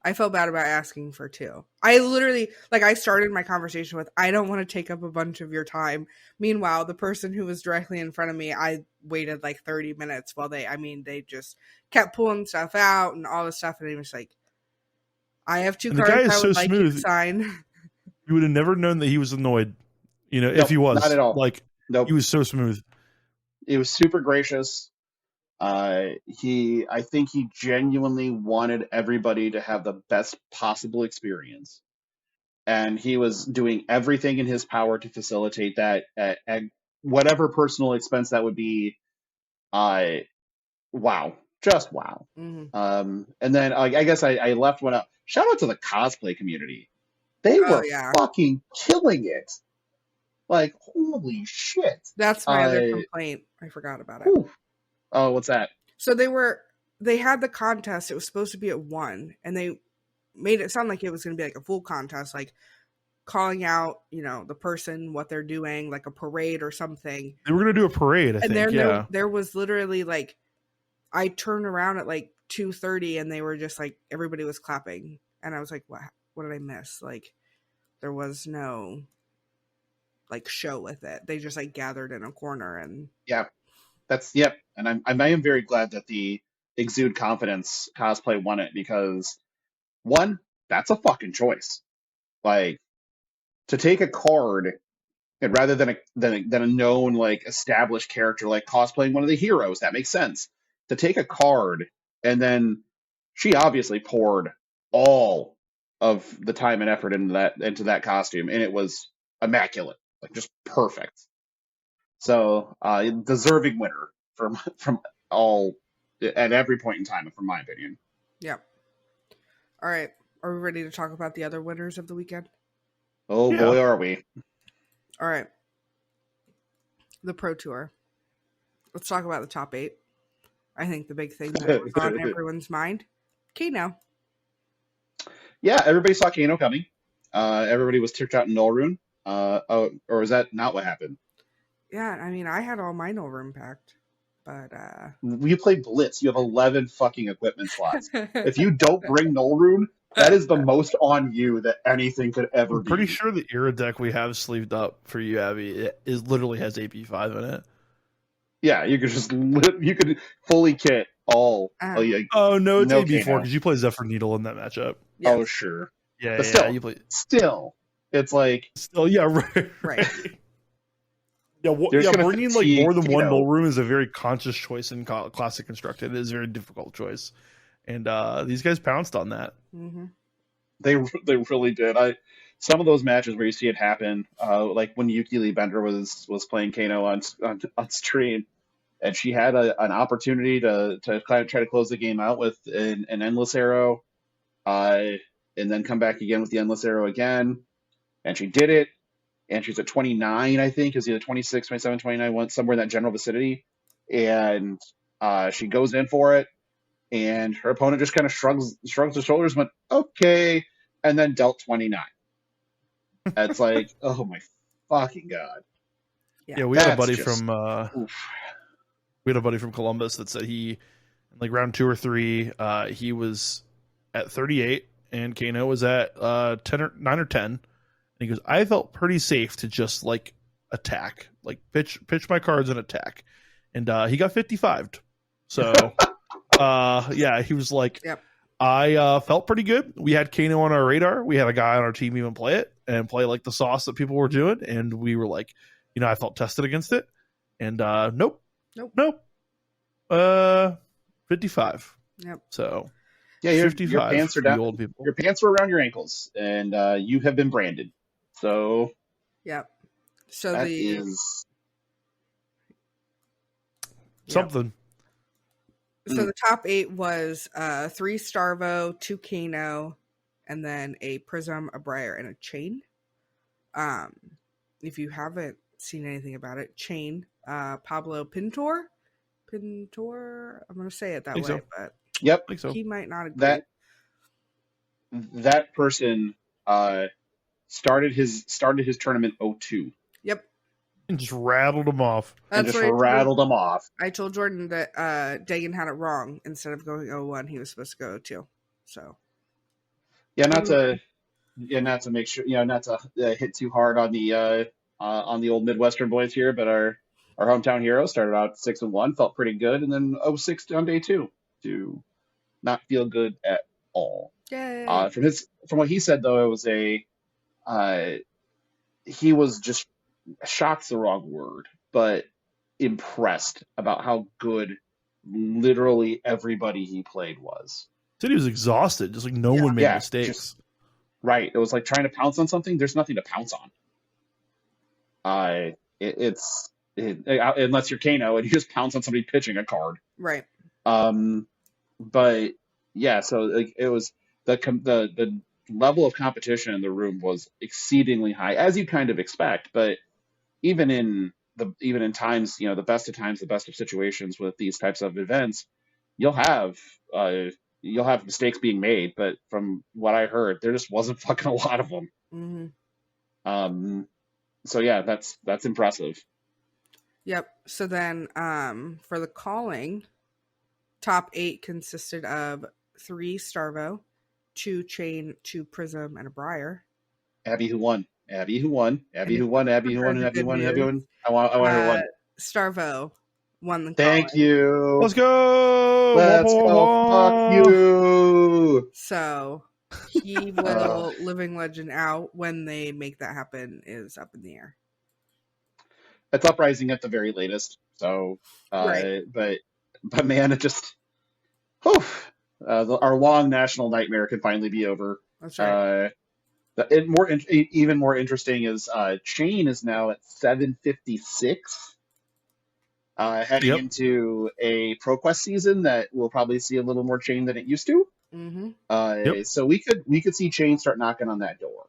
I felt bad about asking for two. I literally, I started my conversation with, I don't want to take up a bunch of your time. Meanwhile, the person who was directly in front of me, I waited 30 minutes while they just kept pulling stuff out and all this stuff. And he was like, I have two cards I would like you to sign. You would have never known that he was annoyed, if he was. Not at all. Nope. He was so smooth. It was super gracious. I think he genuinely wanted everybody to have the best possible experience, and he was doing everything in his power to facilitate that at whatever personal expense that would be. Wow, just wow. Mm-hmm. And then I guess I left one up. Shout out to the cosplay community. They were fucking killing it. Holy shit. That's my other complaint. I forgot about it. Whew. Oh, what's that? So they had the contest. It was supposed to be at 1, and they made it sound like it was going to be a full contest, calling out, the person, what they're doing, a parade or something. They were going to do a parade, I think. There was literally I turned around at 2:30, and they were just everybody was clapping, and I was like, what did I miss? There was no show with it. They just gathered in a corner and yeah. Yep. And I am very glad that the Exude Confidence cosplay won it because one, that's a fucking choice. Like to take a card and rather than a known like established character like cosplaying one of the heroes, that makes sense. To take a card and then she obviously poured all of the time and effort into that costume, and it was immaculate, like just perfect. So deserving winner from all at every point in time, from my opinion. Yep. All right. Are we ready to talk about the other winners of the weekend? Oh Yeah. boy, are we! All right. The Pro Tour. Let's talk about the top 8. I think the big thing that was on everyone's mind, Kano. Yeah, everybody saw Kano coming. Everybody was tipped out in Nullrune. Or is that not what happened? Yeah, I mean, I had all my no room packed, but You play Blitz. You have 11 fucking equipment slots. If you don't bring Nullrune, that is the most on you that anything could ever I'm be. pretty sure the era deck we have sleeved up for you, Abby, it literally has AP5 in it. Yeah, you could fully kit all. Oh no, it's no AP4 Kano. because you play Zephyr Needle in that matchup. Yes. Oh sure. Yeah, But yeah, you play. Still, it's like Still, yeah, right. Right. Yeah, There's gonna bringing like fatigue more than one Kano. null room is a very conscious choice in Classic Constructed. It is a very difficult choice, and these guys pounced on that. Mm-hmm. They really did. Some of those matches where you see it happen, like when Yuki Lee Bender was playing Kano on stream, and she had an opportunity to kind of try to close the game out with an endless arrow, and then come back again with the endless arrow again, and she did it. And she's at 29, I think, is either 26, 27, 29, somewhere in that general vicinity. And she goes in for it, and her opponent just kind of shrugs her shoulders, went, okay, and then dealt 29. It's like, oh my fucking God. Yeah, we had a That's buddy just- from Columbus that said he, in like round 2 or 3, he was at 38, and Kano was at 9 or 10. And he goes, I felt pretty safe to just like attack, like pitch my cards and attack. And he got 55'd. So, yeah, he was like, Yep. I felt pretty good. We had Kano on our radar. We had a guy on our team even play it and play like the sauce that people were doing. And we were like, I felt tested against it. And nope. 55. Yep. So, Yeah, your 55 pants are for the down. old people. Your pants are around your ankles, and you have been branded. So Yep. So that the is Something. So the top 8 was 3 Starvo, 2 Kano, and then a Prism, a Briar, and a Chane. If you haven't seen anything about it, Chane, Pablo Pintor, I'm going to say it that way, so. but Yep. I think so. he might not agree. That person started his tournament 0-2. Yep. And just rattled them off. And That's just what rattled them off. I told Jordan that Dagan had it wrong. Instead of going 0-1, he was supposed to go 0-2. So Yeah, not to make sure, not to hit too hard on the old Midwestern boys here, but our hometown hero started out 6-1, felt pretty good, and then 0-6 on day 2 to not feel good at all. yay. From what he said though, it was he was just shock's the wrong word, but impressed about how good literally everybody he played was. Said he was exhausted, just like no one made mistakes. Right. It was like trying to pounce on something. There's nothing to pounce on. Unless you're Kano and you just pounce on somebody pitching a card. Right. But yeah, so like it was the level of competition in the room was exceedingly high, as you kind of expect. But even in times, the best of times, the best of situations with these types of events, you'll have mistakes being made. But from what I heard, there just wasn't fucking a lot of them. Mm-hmm. So yeah, that's impressive. Yep. So then for the calling, top 8 consisted of 3 Starvo, 2 Chane, 2 Prism, and a Briar. Abby who won. I want her one. Starvo won the Thank calling. you. Let's go. Let's go. Fuck you. So he will living legend out. When they make that happen is up in the air. It's uprising at the very latest. So, Right. but man, it just, whew, our long national nightmare can finally be over. That's right. Even more interesting is Chane is now at 756. Heading into a ProQuest season that will probably see a little more Chane than it used to. Mm-hmm. So we could see Chane start knocking on that door.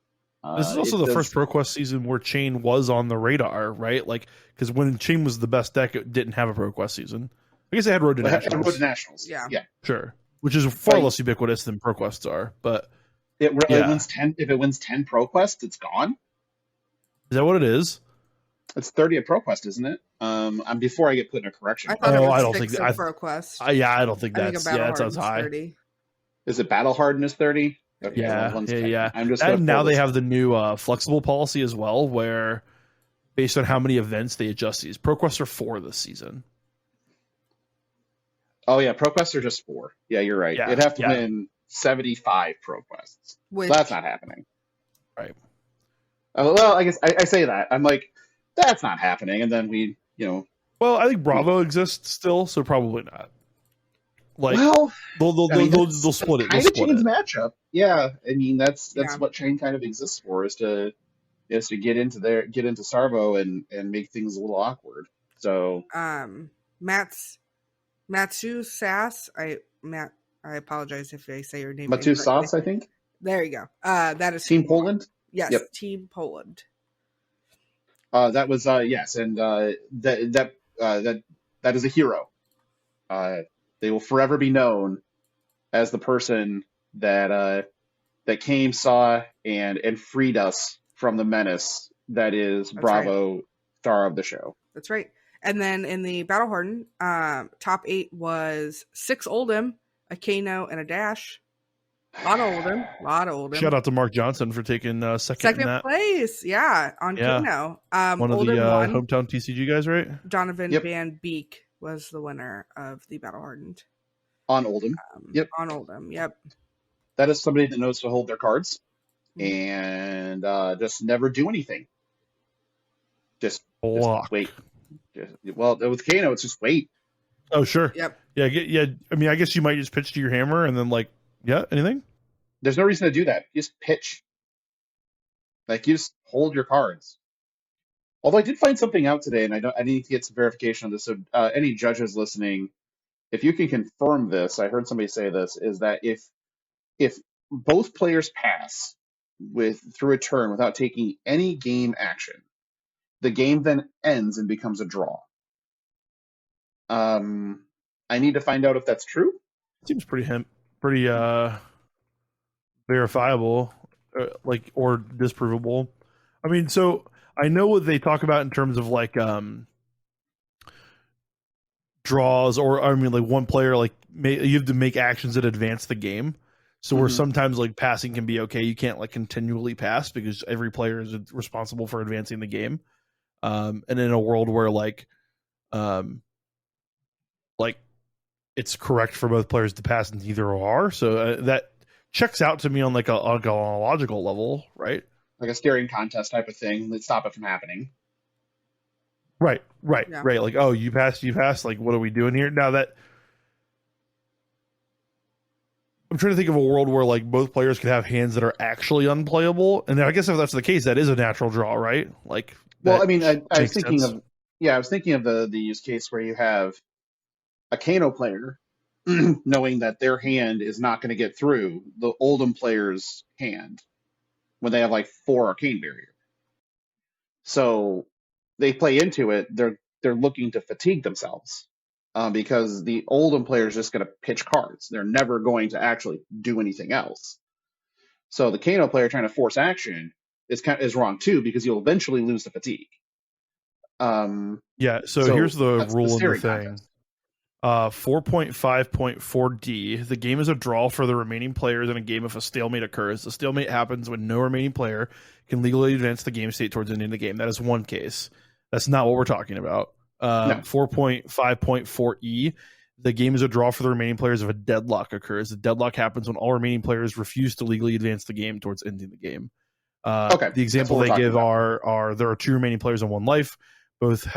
This is also the first ProQuest season where Chane was on the radar, right? Like, because when Chane was the best deck, it didn't have a ProQuest season. I guess it had Road to Nationals. Road to Nationals. Yeah. Sure. Which is far less ubiquitous than ProQuests are, but it wins 10. If it wins 10 ProQuest, it's gone. Is that what it is? It's 30 at ProQuest, isn't it? Before I get put in a correction. I thought it was I don't 6 think at ProQuest. I don't think that's that sounds high. 30. Is it Battle Hardened is 30? Okay, yeah. I'm just and now they have the new flexible policy as well, where based on how many events they adjust these. ProQuests are 4 this season. Oh yeah, ProQuests are just 4. Yeah, you're right. Yeah, It'd have to win 75 ProQuests. So that's not happening. Right. Well, I guess I say that. I'm like, that's not happening. And then Well, I think Bravo exists still, so probably not. Like, well, they'll split it. Kind of Chane's matchup. Yeah, I mean that's what Chane kind of exists for, is to get into Sarvo and make things a little awkward. So Matsu Sass. I apologize if I say your name. Matsu Sass, I think. There you go. That is Team Poland. Yes, yep. Team Poland. That was yes, and that is a hero. They will forever be known as the person that came, saw, and freed us from the menace that is That's Bravo, right. Star of the show. That's right. And then in the Battle Harden, top 8 was 6 Oldhim, a Kano, and a Dash. A lot of Oldhim. Shout out to Mark Johnson for taking second in that. Place. Yeah, on Kano. One of the hometown TCG guys, right? Donovan Van Beek was the winner of the Battle Hardened. On Oldhim. On Oldhim, yep. That is somebody that knows to hold their cards and just never do anything. Just wait. Well, with Kano, it's just wait. Oh, sure. Yep. Yeah. I mean, I guess you might just pitch to your hammer and then anything? There's no reason to do that. You just pitch. You just hold your cards. Although I did find something out today, and I need to get some verification on this. So any judges listening, if you can confirm this, I heard somebody say this, is that if both players pass through a turn without taking any game action, the game then ends and becomes a draw. I need to find out if that's true. Seems pretty verifiable, or disprovable. I mean, so I know what they talk about in terms of draws, or I mean, one player you have to make actions that advance the game. So where sometimes passing can be okay, you can't continually pass because every player is responsible for advancing the game. And in a world where it's correct for both players to pass and neither are, so that checks out to me on a logical level, right? Like a staring contest type of thing. Let's stop it from happening. Right. Like, oh, you passed. What are we doing here? Now that I'm trying to think of a world where both players could have hands that are actually unplayable, and I guess if that's the case, that is a natural draw, right? Well, I mean, I was thinking of the use case where you have a Kano player knowing that their hand is not going to get through the Oldhim player's hand when they have 4 Arcane Barrier. So they play into it. They're looking to fatigue themselves because the Oldhim player is just going to pitch cards. They're never going to actually do anything else. So the Kano player trying to force action is wrong too, because you'll eventually lose the fatigue. So here's the rule in the thing. 4.5.4D. The game is a draw for the remaining players in a game if a stalemate occurs. The stalemate happens when no remaining player can legally advance the game state towards the end of the game. That is one case. That's not what we're talking about. No. 4.5.4e. The game is a draw for the remaining players if a deadlock occurs. The deadlock happens when all remaining players refuse to legally advance the game towards ending the game. Okay, The example they give are there are 2 remaining players on 1 life. Both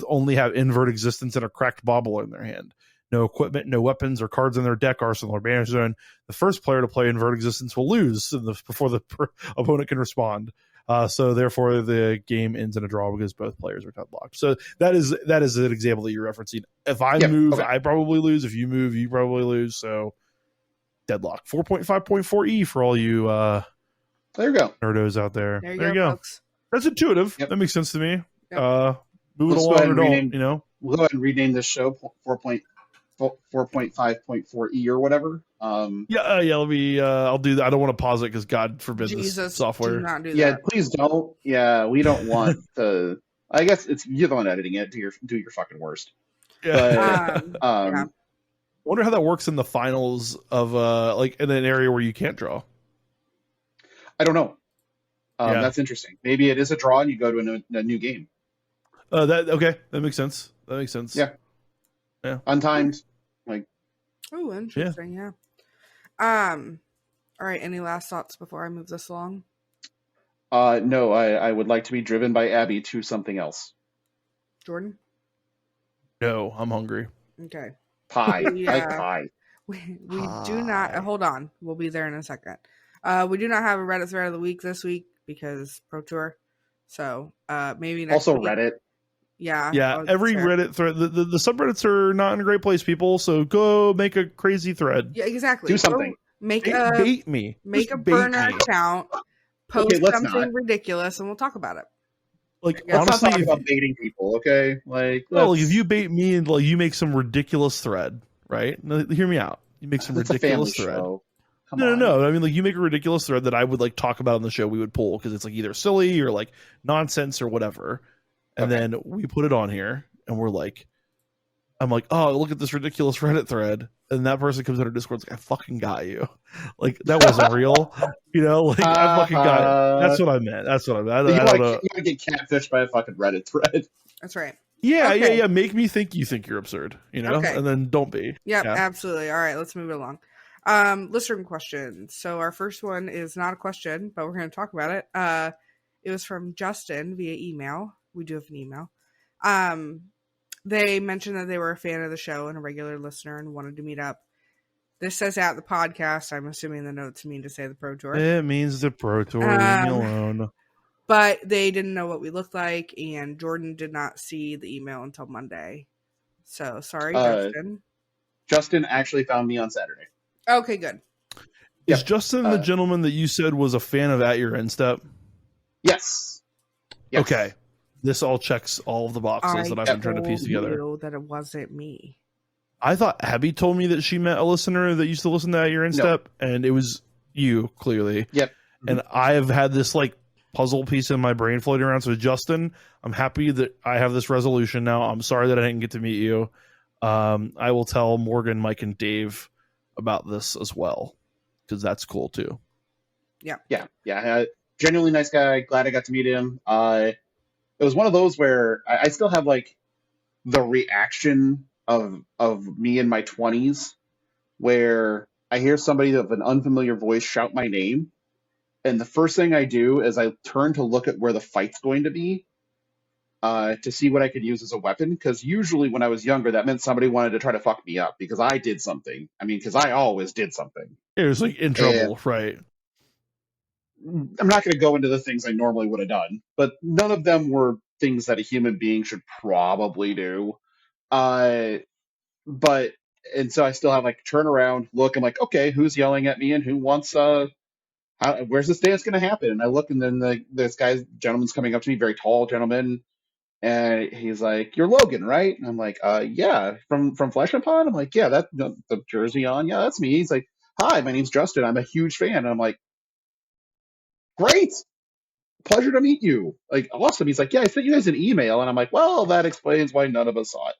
only have invert existence and a cracked bauble in their hand. No equipment, no weapons or cards in their deck, arsenal, or banish zone. The first player to play invert existence will lose before the opponent can respond. So therefore, the game ends in a draw because both players are deadlocked. So that is an example that you're referencing. If I move, okay, I probably lose. If you move, you probably lose. So deadlock. 4.5.4e for all you there you go nerdos out there. There you go, folks. That's intuitive. Yep. That makes sense to me. Yep. Move it along or don't, you know. We'll go ahead and rename this show 4.5.4e or whatever. Let me. I'll do that. I don't want to pause it because God forbid Jesus, this software. Do not do yeah, that. Please don't. Yeah, we don't want to. I guess you're the one editing it. Do your fucking worst. Yeah. But, I wonder how that works in the finals of like in an area where you can't draw. I don't know. That's interesting. Maybe it is a draw and you go to a new game. That makes sense. Yeah. Untimed. Oh, interesting. Yeah. All right. Any last thoughts before I move this along? No. I would like to be driven by Abby to something else. Jordan? No, I'm hungry. Okay. Pie. Like pie. We do not. Hold on. We'll be there in a second. We do not have a Reddit thread of the week this week because Pro Tour. So maybe next also week. Reddit. Yeah. Every Reddit thread, the subreddits are not in a great place, people. So go make a crazy thread. Yeah, exactly. Do something. Bait me. Make a burner account. Post something ridiculous, and we'll talk about it. Like let's honestly, not talk about baiting people, okay? If you bait me and you make some ridiculous thread, right? No, hear me out. You make some ridiculous thread. Show. No. I mean, you make a ridiculous thread that I would talk about on the show. We would pull because it's either silly or nonsense or whatever. And then we put it on here, and I'm like, oh, look at this ridiculous Reddit thread. And that person comes out of Discord, I fucking got you. That wasn't real. I fucking got it. That's what I meant. I don't know. You want to get catfished by a fucking Reddit thread. That's right. Yeah, okay. yeah. Make me think you think you're absurd, okay. And then don't be. Yep, absolutely. All right, let's move it along. Listener questions. So our first one is not a question, but we're going to talk about it. It was from Justin via email. We do have an email. They mentioned that they were a fan of the show and a regular listener and wanted to meet up. This says at the podcast. I'm assuming the notes mean to say the Pro Tour. It means the Pro Tour. Leave me alone. But they didn't know what we looked like, and Jordan did not see the email until Monday. So sorry, Justin. Justin actually found me on Saturday. Okay, good. Is Justin the gentleman that you said was a fan of At Your Instep? Yes. Okay. This all checks all of the boxes that I've been trying to piece together. That it wasn't me. I thought Abby told me that she met a listener that used to listen to At Your Instep, and it was you, clearly. Yep. And I have had this puzzle piece in my brain floating around. So Justin, I'm happy that I have this resolution now. I'm sorry that I didn't get to meet you. I will tell Morgan, Mike, and Dave about this as well, because that's cool too. Yeah. Genuinely nice guy. Glad I got to meet him. It was one of those where I still have the reaction of me in my 20s, where I hear somebody of an unfamiliar voice shout my name, and the first thing I do is I turn to look at where the fight's going to be, to see what I could use as a weapon. Because usually when I was younger, that meant somebody wanted to try to fuck me up because I did something. I mean, because I always did something. It was in trouble, right? I'm not going to go into the things I normally would have done, but none of them were things that a human being should probably do. And so I still have turn around, look, I'm okay, who's yelling at me and who wants, where's this dance going to happen? And I look, and then this gentleman's coming up to me, very tall gentleman. And he's like, "You're Logan, right?" And I'm like, yeah, from Flesh and Pod? I'm like, yeah, that the jersey on. Yeah, that's me. He's like, "Hi, my name's Justin. I'm a huge fan." And I'm like, "Great. Pleasure to meet you. Awesome." He's like, "Yeah, I sent you guys an email." And I'm like, "Well, that explains why none of us saw it."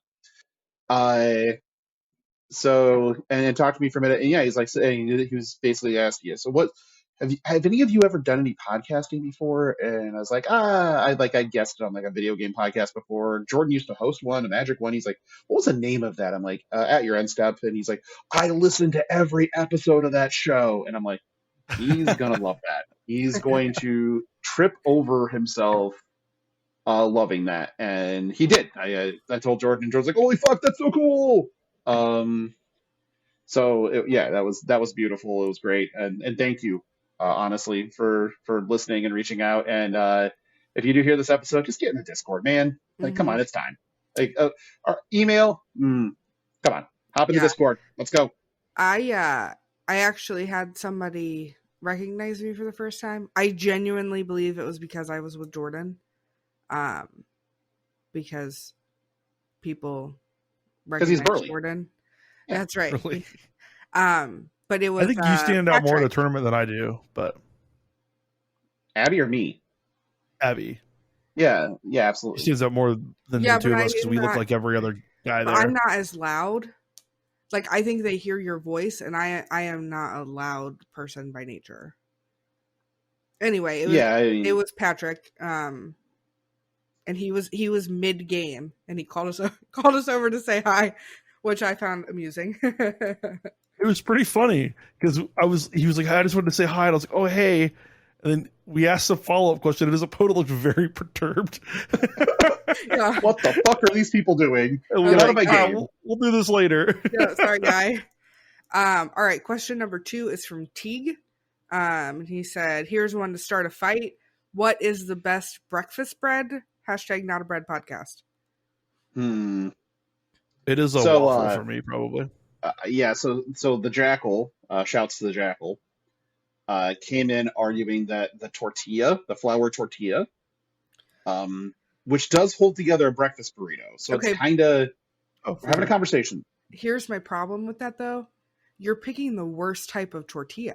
And talked to me for a minute. And yeah, he's saying, he was basically asking you, "So have any of you ever done any podcasting before? And I was like, I guessed it on like a video game podcast before. Jordan used to host one, a Magic one. He's like, what was the name of that? I'm like, At Your End Step. And he's like, I listened to every episode of that show. And I'm like, he's going to love that. He's going to trip over himself loving that. And he did. I told Jordan, and Jordan's like, holy fuck, that's so cool. That was beautiful. It was great. And thank you, honestly, for listening and reaching out. And if you do hear this episode, just get in the Discord, man. Like, come on, it's time. Like, our email, come on, hop in the Discord. Let's go. I actually had somebody recognize me for the first time. I genuinely believe it was because I was with Jordan. Because people recognize he's burly. Jordan. Yeah, that's right. Really? But it was. I think you stand out more in the Patrick. tournament than I do, but Abby or me? Abby. Yeah, absolutely. She stands out more than the two of us because we look like every other guy there. I'm not as loud. Like, I think they hear your voice, and I am not a loud person by nature. Anyway, it was Patrick. And he was mid game, and he called us over to say hi, which I found amusing. It was pretty funny because he was like, I just wanted to say hi, and I was like, oh hey, and then we asked a follow-up question, and his opponent looked very perturbed. Yeah. What the fuck are these people doing? Get out of my game. We'll do this later. Yeah, sorry, guy. All right, question number 2 is from Teague. He said, here's one to start a fight. What is the best breakfast bread? # not a bread podcast. It is a waffle for me, probably. So the Jackal, shouts to the Jackal, came in arguing that the flour tortilla, which does hold together a breakfast burrito. So it's kind of having a conversation. Here's my problem with that, though. You're picking the worst type of tortilla.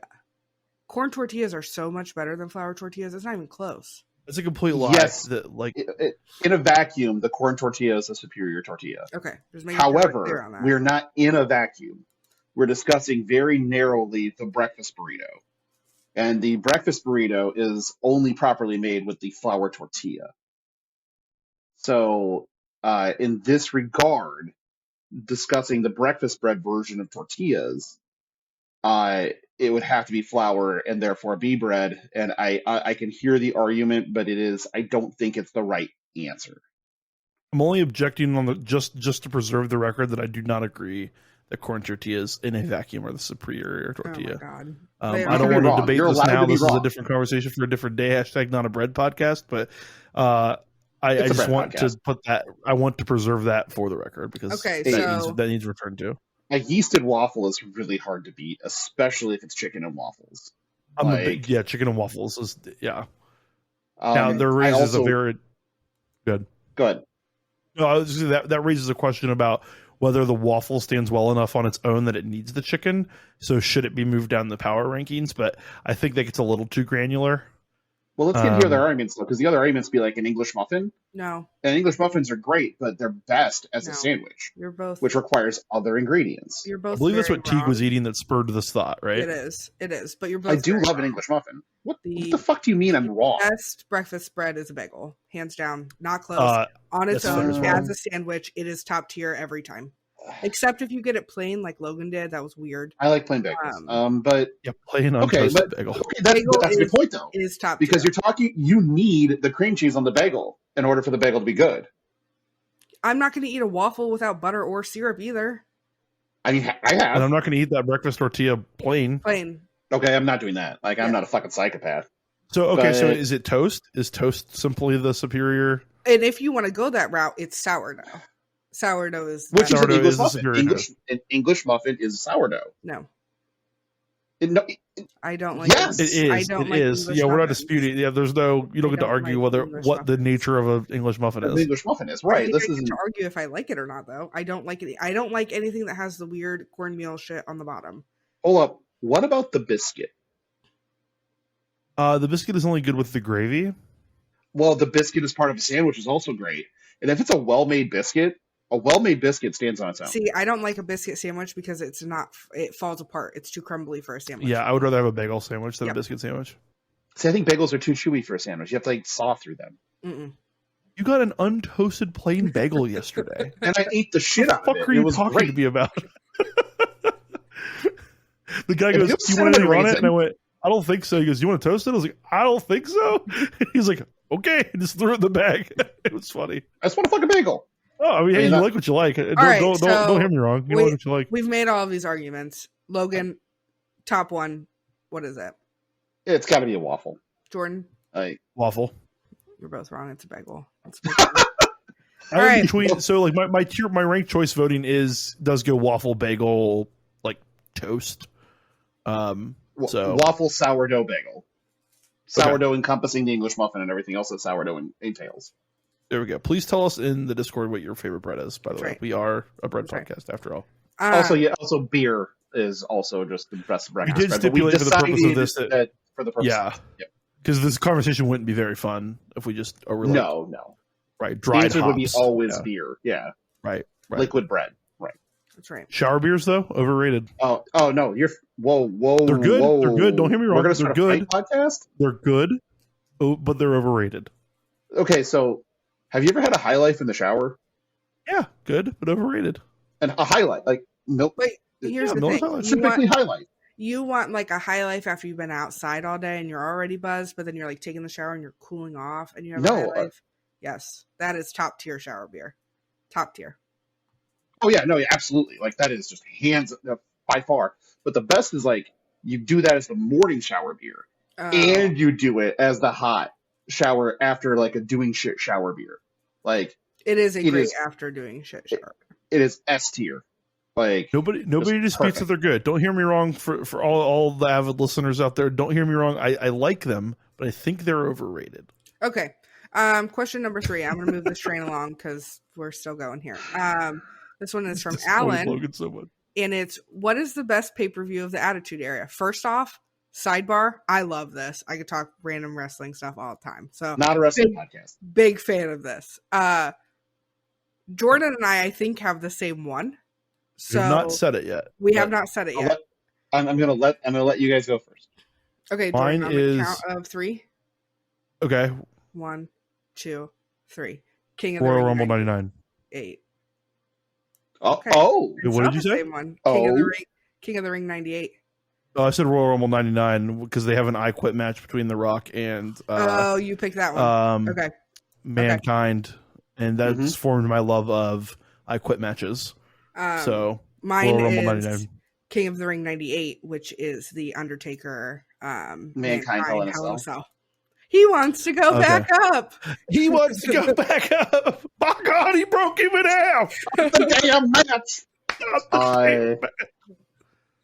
Corn tortillas are so much better than flour tortillas. It's not even close. It's a complete lie. Yes. In a vacuum, the corn tortilla is a superior tortilla. Okay. However, we're not in a vacuum. We're discussing very narrowly the breakfast burrito. And the breakfast burrito is only properly made with the flour tortilla. So, in this regard, discussing the breakfast bread version of tortillas, it would have to be flour and therefore be bread. And I can hear the argument, but I don't think it's the right answer. I'm only objecting on the just to preserve the record that I do not agree that corn tortillas in a vacuum are the superior tortilla. Oh my God. I don't want to debate this now. This is a different conversation for a different day. # not a bread podcast. But I just want to put that. I want to preserve that for the record because that needs returned to. A yeasted waffle is really hard to beat, especially if it's chicken and waffles. Chicken and waffles is now there raises a very good. No, I was just saying that raises a question about whether the waffle stands well enough on its own that it needs the chicken. So should it be moved down the power rankings? But I think that gets a little too granular. Well, let's get into the other arguments, though, because the other arguments be like an English muffin. No. And English muffins are great, but they're best as a sandwich. You're both. Which requires other ingredients. You're both. I believe that's what Teague was eating that spurred this thought, right? It is. But you're both. I do love an English muffin. What the fuck do you mean I'm wrong? The best breakfast bread is a bagel. Hands down. Not close. On its own, as a sandwich, it is top tier every time. Except if you get it plain, like Logan did. That was weird. I like plain bagels. But plain on toasted bagel. Okay, that's a good point, though. It is top because tier. you need the cream cheese on the bagel in order for the bagel to be good. I'm not going to eat a waffle without butter or syrup either. I mean, I have. And I'm not going to eat that breakfast tortilla plain. Okay, I'm not doing that. Like, I'm not a fucking psychopath. So is it toast? Is toast simply the superior? And if you want to go that route, it's sourdough. Sourdough is which is an English muffin. An English muffin is sourdough. No. I don't like. Yes, it is. I don't it is. English we're not muffins. disputing. Yeah, there's no. You don't get to argue what the nature of an English muffin is. An English muffin is right. This isn't to argue if I like it or not, though. I don't like it. I don't like anything that has the weird cornmeal shit on the bottom. Hold up. What about the biscuit? The biscuit is only good with the gravy. Well, the biscuit as part of a sandwich is also great, and if it's a well-made biscuit, A well-made biscuit stands on its own. See, I don't like a biscuit sandwich because it falls apart. It's too crumbly for a sandwich. Yeah, I would rather have a bagel sandwich than a biscuit sandwich. See, I think bagels are too chewy for a sandwich. You have to like saw through them. Mm-mm. You got an untoasted plain bagel yesterday. And I ate the shit out of it. What the fuck are you talking great. to me about? The guy And goes, it was "You want anything on it?" raisin. And I went, "I don't think so." He goes, "You want to toast it?" I was like, "I don't think so." He's like, "Okay," and just threw it in the bag. It was funny. I just want a fucking bagel. Oh, I mean, hey, you like what you like. Don't hear me wrong. You know what you like. We've made all of these arguments. Logan, top one. What is it? It's got to be a waffle. Jordan, Waffle. you're both wrong. It's a bagel. All right. Between, so like my ranked choice voting does go waffle, bagel, like toast. So Waffle, sourdough, bagel. Sourdough encompassing the English muffin and everything else that sourdough entails. there we go. Please tell us in the Discord what your favorite bread is. By the way, right. we are a bread That's podcast after all. Also beer is also just the best bread. We did stipulate for the purpose of this that for the purpose. Yeah, because this conversation wouldn't be very fun if we just overlooked. No. Right, The dried answer would be hops. always beer. Yeah. Right. Liquid bread. Right. That's right. Shower beers though, overrated. Oh no! Whoa! They're good. Whoa. They're good. Don't hear me wrong. We're gonna They're start good. a fight podcast. They're good, but they're overrated. Okay, so have you ever had a High Life in the shower? Yeah, good, but overrated. And a High Life, like milk. Wait, here's the Miller's thing. High Life. Typically High Life. You want like a High Life after you've been outside all day and you're already buzzed, but then you're like taking the shower and you're cooling off and you have a High Life. Yes, that is top tier shower beer. Top tier. Oh yeah, absolutely. Like that is just hands by far. But the best is like you do that as the morning shower beer, and you do it as the hot shower after like a doing shit shower beer. Like it is great after doing shit shower. It is S tier. Like nobody disputes that they're good. Don't hear me wrong for all the avid listeners out there. Don't hear me wrong. I like them, but I think they're overrated. Okay. Question number 3. I'm going to move this train along because we're still going here. This one is from Alan. Logan so much. And it's, what is the best pay-per-view of the Attitude Era? First off, sidebar, I love this. I could talk random wrestling stuff all the time. So not a wrestling podcast. Big fan of this. Jordan and I think, have the same one. So we've not said it yet. We have not said it yet. I'm gonna let you guys go first. Okay, Jordan, mine on is the count of 3. Okay. 1, 2, 3. King of Royal the Ring Rumble 99. 8. Oh, Okay. What did you say? Same one. Oh. King of the Ring 98. I said Royal Rumble 99 because they have an I Quit match between The Rock and you picked that one. Okay. Mankind, and that's formed my love of I Quit matches. So mine Royal is Rumble 99. King of the Ring 98, which is the Undertaker Mankind Hell in a Cell. He wants to go back up. He wants to go back up. My God, he broke him in half. The damn match.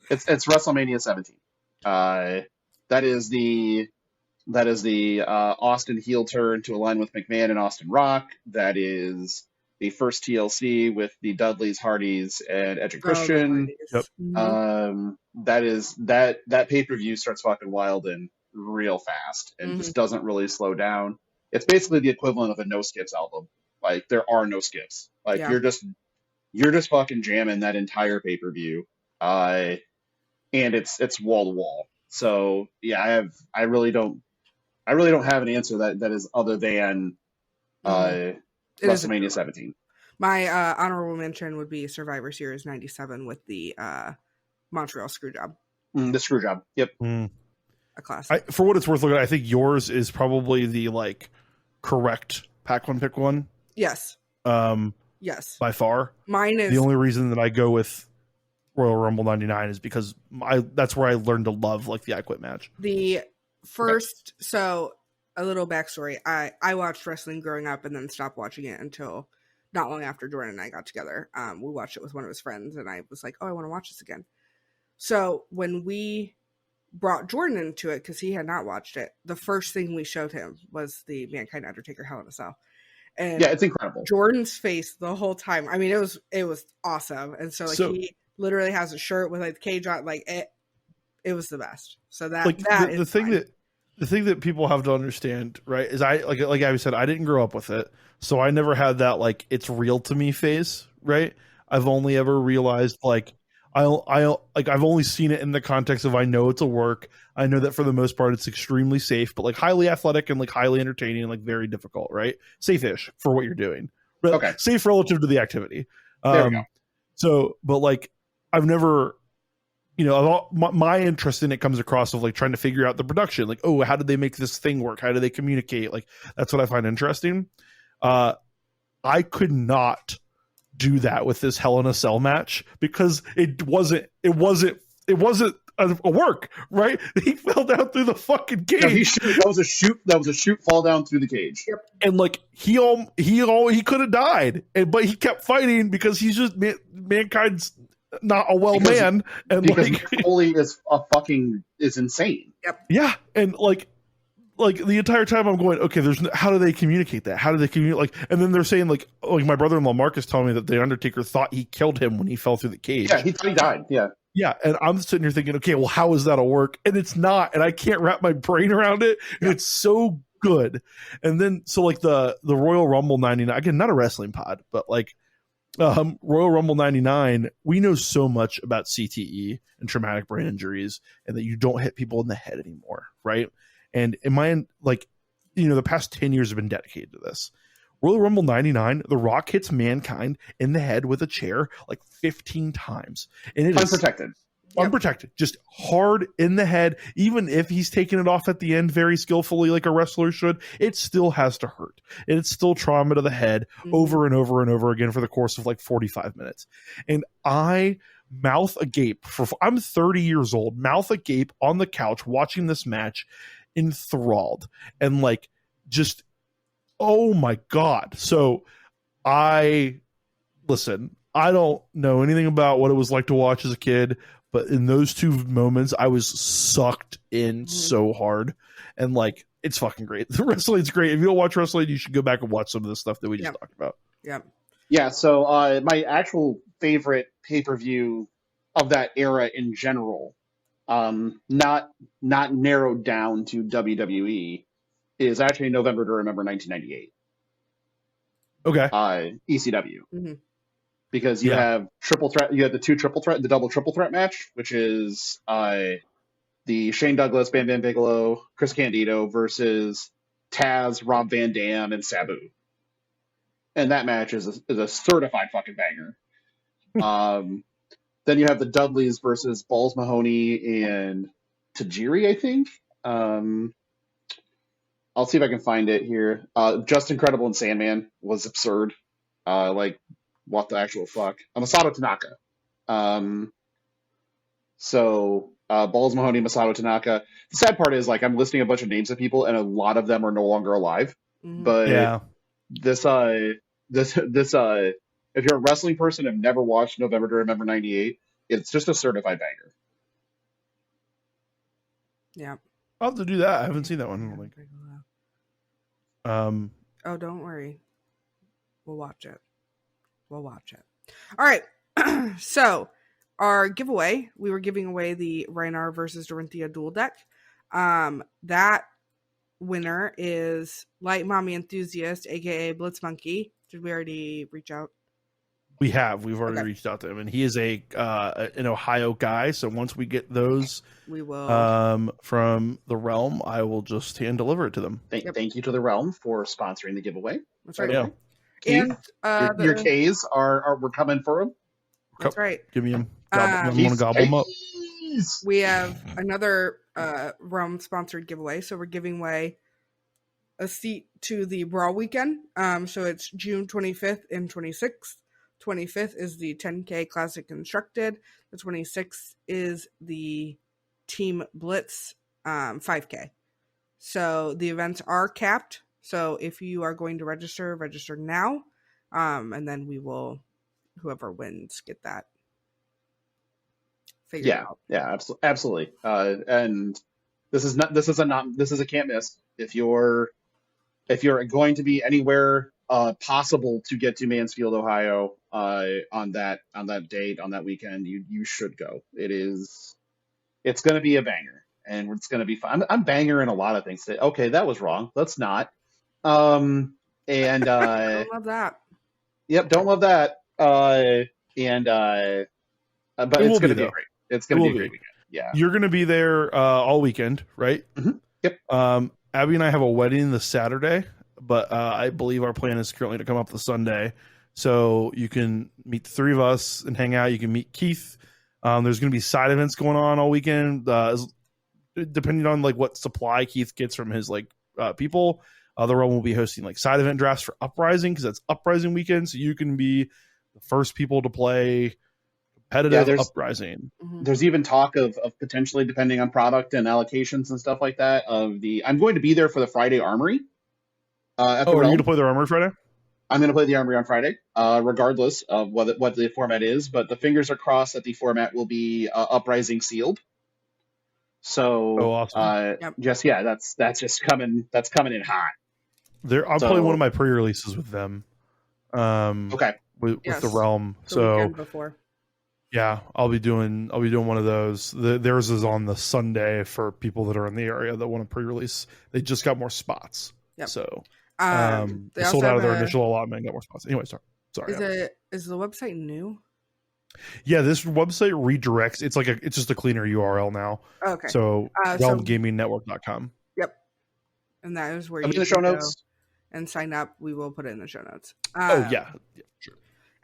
It's WrestleMania 17. That is the Austin heel turn to align with McMahon and Austin Rock. That is the first TLC with the Dudleys, Hardys, and Edge and Christian. Yep. That pay-per-view starts fucking wild and real fast and just doesn't really slow down. It's basically the equivalent of a no skips album. Like there are no skips. Like you're just fucking jamming that entire pay-per-view. And it's wall to wall. So yeah, I really don't have an answer that is other than WrestleMania 17. My honorable mention would be Survivor Series 97 with the Montreal Screwjob. The Screwjob. Yep. A classic. For what it's worth, looking at, I think yours is probably the correct pack one pick one. Yes. Yes. By far. Mine is the only reason that I go with Royal Rumble 99 is because that's where I learned to love the I Quit match. The first, so a little backstory. I watched wrestling growing up and then stopped watching it until not long after Jordan and I got together. We watched it with one of his friends and I was like, oh, I want to watch this again. So when we brought Jordan into it, because he had not watched it, the first thing we showed him was the Mankind Undertaker Hell in a Cell. And yeah, it's incredible. Jordan's face the whole time. I mean, it was awesome. And so he literally has a shirt with the cage on, it was the best. So the thing that people have to understand, right, is I like Abby said, I didn't grow up with it, so I never had that it's real to me phase, right? I've only ever realized like I've only seen it in the context of I know it's a work. I know that for the most part it's extremely safe, but like highly athletic and like highly entertaining and like very difficult, right? Safe-ish for what you're doing, but Okay. safe relative to the activity. There we go. So, but like I've never, my interest in it comes across of like trying to figure out the production, like, oh, how did they make this thing work? How do they communicate? Like that's what I find interesting. I could not do that with this Hell in a Cell match because it wasn't a work, right? He fell down through the fucking cage. No, that was a shoot fall down through the cage. Yep. And like he could have died, but he kept fighting because he's just mankind's not a man, and because like Foley is insane. Yep. Yeah, and like the entire time I'm going, okay, how do they communicate that? How do they communicate? Like, and then they're saying like my brother-in-law Marcus telling me that the Undertaker thought he killed him when he fell through the cage. Yeah, he thought he died. Yeah. Yeah, and I'm sitting here thinking, okay, well, how is that a work? And it's not, and I can't wrap my brain around it. And it's so good. And then so like the Royal Rumble 99, again, not a wrestling pod, but like Royal Rumble 99, we know so much about CTE and traumatic brain injuries, and that you don't hit people in the head anymore, right? And in my the past 10 years have been dedicated to this. Royal Rumble 99, The Rock hits Mankind in the head with a chair like 15 times. And it unprotected. Unprotected. Just hard in the head. Even if he's taking it off at the end very skillfully like a wrestler should, it still has to hurt. And it's still trauma to the head over and over and over again for the course of like 45 minutes. And I mouth agape. I'm 30 years old, mouth agape on the couch watching this match, enthralled and like just oh my god. So I don't know anything about what it was like to watch as a kid, but in those two moments I was sucked in so hard, and like it's fucking great. The wrestling's great. If you don't watch wrestling, you should go back and watch some of the stuff that we just talked about. Yeah, so my actual favorite pay-per-view of that era in general, not narrowed down to WWE, is actually November to Remember 1998. Okay. ECW. Because you have triple threat, you have the double triple threat match, which is the Shane Douglas, Bam Bam Bigelow, Chris Candido versus Taz, Rob Van Dam, and Sabu. And that match is a certified fucking banger. Then you have the Dudleys versus Balls Mahoney and Tajiri, I think. I'll see if I can find it here. Just Incredible and Sandman was absurd. What the actual fuck? Masato Tanaka. Balls Mahoney, Masato Tanaka. The sad part is, like, I'm listing a bunch of names of people, and a lot of them are no longer alive. But this, if you're a wrestling person and have never watched November to Remember 98, it's just a certified banger. Yeah. I'll have to do that. I haven't seen that one. Oh, don't worry. We'll watch it. All right. So our giveaway, we were giving away the Rhinar versus Dorinthia dual deck. That winner is Light Mommy Enthusiast, aka Blitz Monkey. Did we already reach out? We've already reached out to him, and he is an Ohio guy. So once we get those, we will from the Realm, I will just hand deliver it to them. Thank you to the Realm for sponsoring the giveaway. That's right. Yeah. And your K's we're coming for them. That's right. Give me them. I want to gobble them up. We have another Realm sponsored giveaway, so we're giving away a seat to the Brawl weekend. So it's June 25th and 26th. 25th is the 10K Classic Constructed. The 26th is the Team Blitz 5K. So the events are capped. So if you are going to register now. And then we will, whoever wins, get that figured out. Yeah, absolutely. And this is a can't miss. If you're going to be anywhere possible to get to Mansfield, Ohio, on that date, on that weekend, you should go. It's going to be a banger, and it's going to be fun. I'm banger in a lot of things. Okay, that was wrong. Let's not. Don't love that. Yep, don't love that. And but It it's will going to be, be though. great. It's It going to will be a great be. weekend. Yeah. You're going to be there all weekend, right? Yep. Abby and I have a wedding this Saturday, but I believe our plan is currently to come up the Sunday. So you can meet the three of us and hang out. You can meet Keith. There's going to be side events going on all weekend, depending on like what supply Keith gets from his people. The one will be hosting like side event drafts for Uprising because that's Uprising weekend. So you can be the first people to play competitive Uprising. There's even talk of potentially, depending on product and allocations and stuff like that, I'm going to be there for the Friday Armory. At the are you Realm. going to play the Armory Friday? I'm going to play the Armory on Friday, regardless of what the format is. But the fingers are crossed that the format will be Uprising sealed. So, awesome. that's just coming. That's coming in hot. I'll play one of my pre-releases with them. Okay. With the Realm. The weekend before. Yeah, I'll be doing one of those. Theirs is on the Sunday for people that are in the area that want to pre-release. They just got more spots. Yep. So they sold out of their initial allotment and got more spots. Anyway, sorry. Is the website new? Yeah, this website redirects. It's just a cleaner URL now. Okay. So realmgamingnetwork.com. Yep. And that is where you in the show notes and sign up. We will put it in the show notes. Yeah, sure.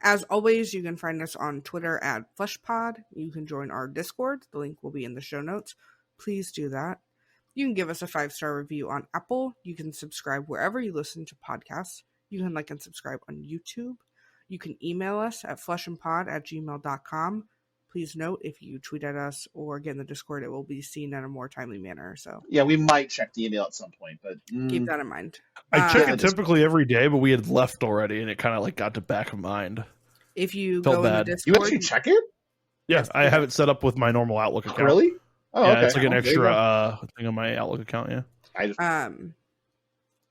As always, you can find us on Twitter at FleshPod. You can join our Discord. The link will be in the show notes. Please do that. You can give us a 5-star review on Apple. You can subscribe wherever you listen to podcasts. You can like and subscribe on YouTube. You can email us at fleshandpod@gmail.com. Please note, if you tweet at us or get in the Discord, it will be seen in a more timely manner. So yeah, we might check the email at some point, but keep that in mind. I check it typically every day, but we had left already, and it kind of got to back of mind. If you go in the Discord, you actually check it? Yeah, I have it set up with my normal Outlook account. Really? Oh, yeah, okay. It's like an extra thing on my Outlook account. Yeah.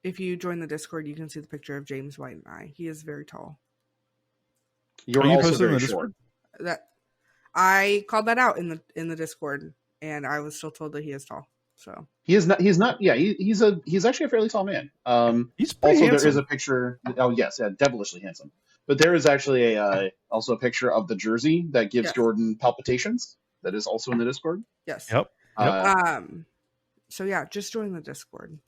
If you join the Discord, you can see the picture of James White and I. He is very tall. Are you posting in the Discord? That I called that out in the Discord, and I was still told that he is tall. So he is not. He's not. Yeah, he's actually a fairly tall man. He's pretty handsome. There is a picture. Oh yes, yeah, devilishly handsome. But there is actually also a picture of the jersey that gives Jordan palpitations. That is also in the Discord. Yes. Yep. So yeah, just join the Discord.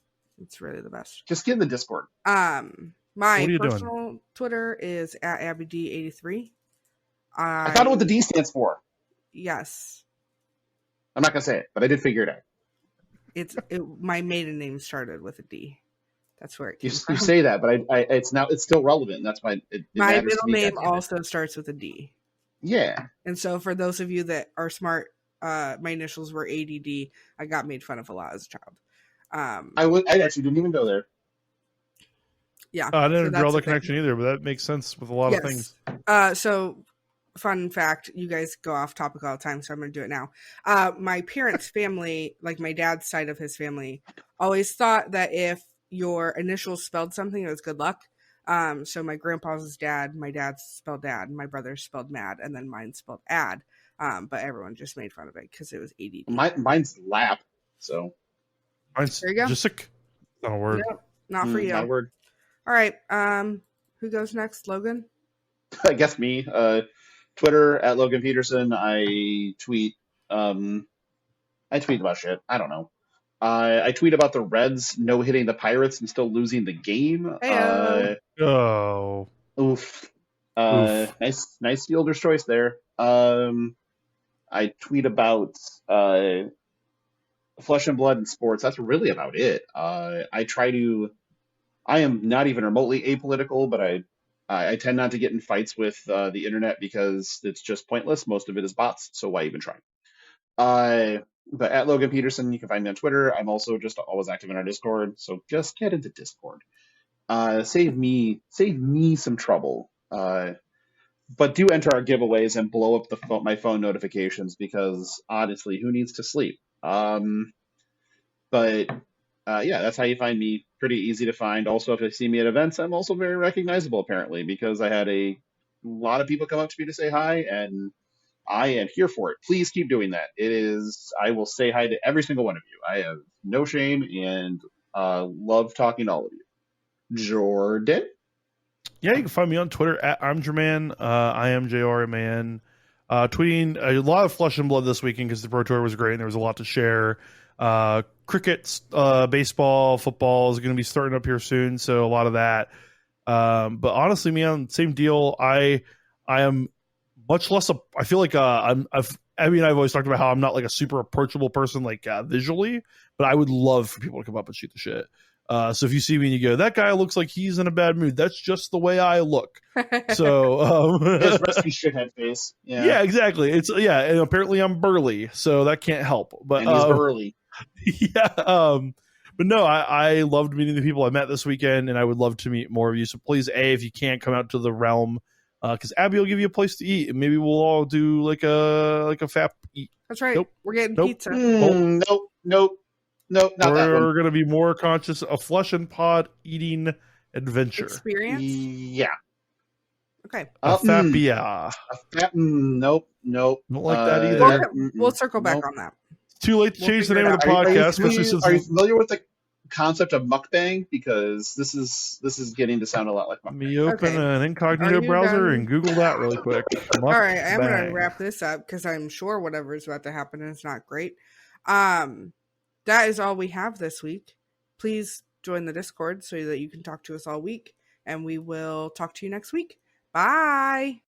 It's really the best. Just get in the Discord. My personal Twitter is at AbbyD83. I thought what the D stands for. Yes. I'm not gonna say it, but I did figure it out. My maiden name started with a D. That's where it came from. You say that, but it's still relevant. And that's why my middle name also starts with a D. Yeah. And so for those of you that are smart, my initials were ADD. I got made fun of a lot as a child. I actually didn't even go there. Yeah. I didn't draw the connection either, but that makes sense with a lot of things. So fun fact, you guys go off topic all the time, so I'm going to do it now. My parents' family, like my dad's side of his family, always thought that if your initials spelled something, it was good luck. So my grandpa's dad, my dad's spelled dad, my brother's spelled mad, and then mine's spelled ad. But everyone just made fun of it because it was ADD. Mine's lap, so. Mine's there you go. Jessic. Not a word. Nope, not for you. Not a word. All right. Who goes next? Logan? I guess me. Twitter at Logan Peterson. I tweet about shit. I don't know. I tweet about the Reds no-hitting the Pirates and still losing the game. Oof. Nice fielder's choice there. I tweet about flesh and blood and sports. That's really about it. I am not even remotely apolitical, but I tend not to get in fights with the internet because it's just pointless. Most of it is bots, so why even try? But at Logan Peterson, you can find me on Twitter. I'm also just always active in our Discord, so just get into Discord. Save me some trouble. But do enter our giveaways and blow up my phone notifications because honestly, who needs to sleep? But that's how you find me. Pretty easy to find. Also, if you see me at events, I'm also very recognizable apparently because I had a lot of people come up to me to say hi, and I am here for it. Please keep doing that. I will say hi to every single one of you. I have no shame and love talking to all of you. Jordan? Yeah, you can find me on Twitter at I'm Jerman. I am JRMan. Tweeting a lot of Flesh and Blood this weekend because the Pro Tour was great and there was a lot to share. Cricket, baseball, football is going to be starting up here soon, so a lot of that. But honestly, man, same deal. I am much less. I feel like I've always talked about how I'm not like a super approachable person, like visually, but I would love for people to come up and shoot the shit. So if you see me and you go, that guy looks like he's in a bad mood, that's just the way I look. So his rusty shithead face. Yeah, exactly. And apparently I'm burly, so that can't help. But and he's burly. Yeah. But no, I loved meeting the people I met this weekend, and I would love to meet more of you. So please, if you can, come out to the realm, because Abby will give you a place to eat, and maybe we'll all do like a FAP eat. That's right. Nope. We're getting Nope. pizza. Nope. Not that one. We're going to be more conscious of Flesh and Pod eating adventure Experience? Yeah. Okay. Fapia. Nope. Don't like that either. We'll circle back on that. It's too late to change the name of the podcast. Are you familiar with the concept of mukbang? Because this is getting to sound a lot like mukbang. Let me open an incognito browser and Google that really quick. All right, I'm going to wrap this up because I'm sure whatever is about to happen is not great. That is all we have this week. Please join the Discord so that you can talk to us all week, and we will talk to you next week. Bye.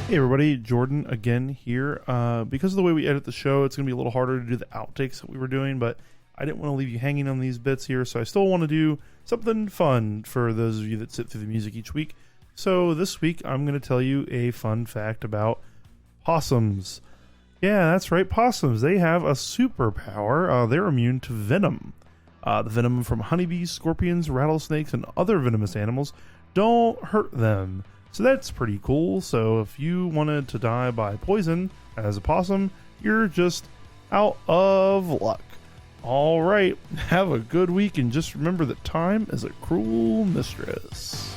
Hey everybody, Jordan again here. Because of the way we edit the show, it's going to be a little harder to do the outtakes that we were doing, but I didn't want to leave you hanging on these bits here, so I still want to do something fun for those of you that sit through the music each week. So this week, I'm going to tell you a fun fact about possums. Yeah, that's right, possums. They have a superpower. They're immune to venom. The venom from honeybees, scorpions, rattlesnakes, and other venomous animals don't hurt them. So that's pretty cool. So if you wanted to die by poison as a possum, you're just out of luck. All right, have a good week, and just remember that time is a cruel mistress.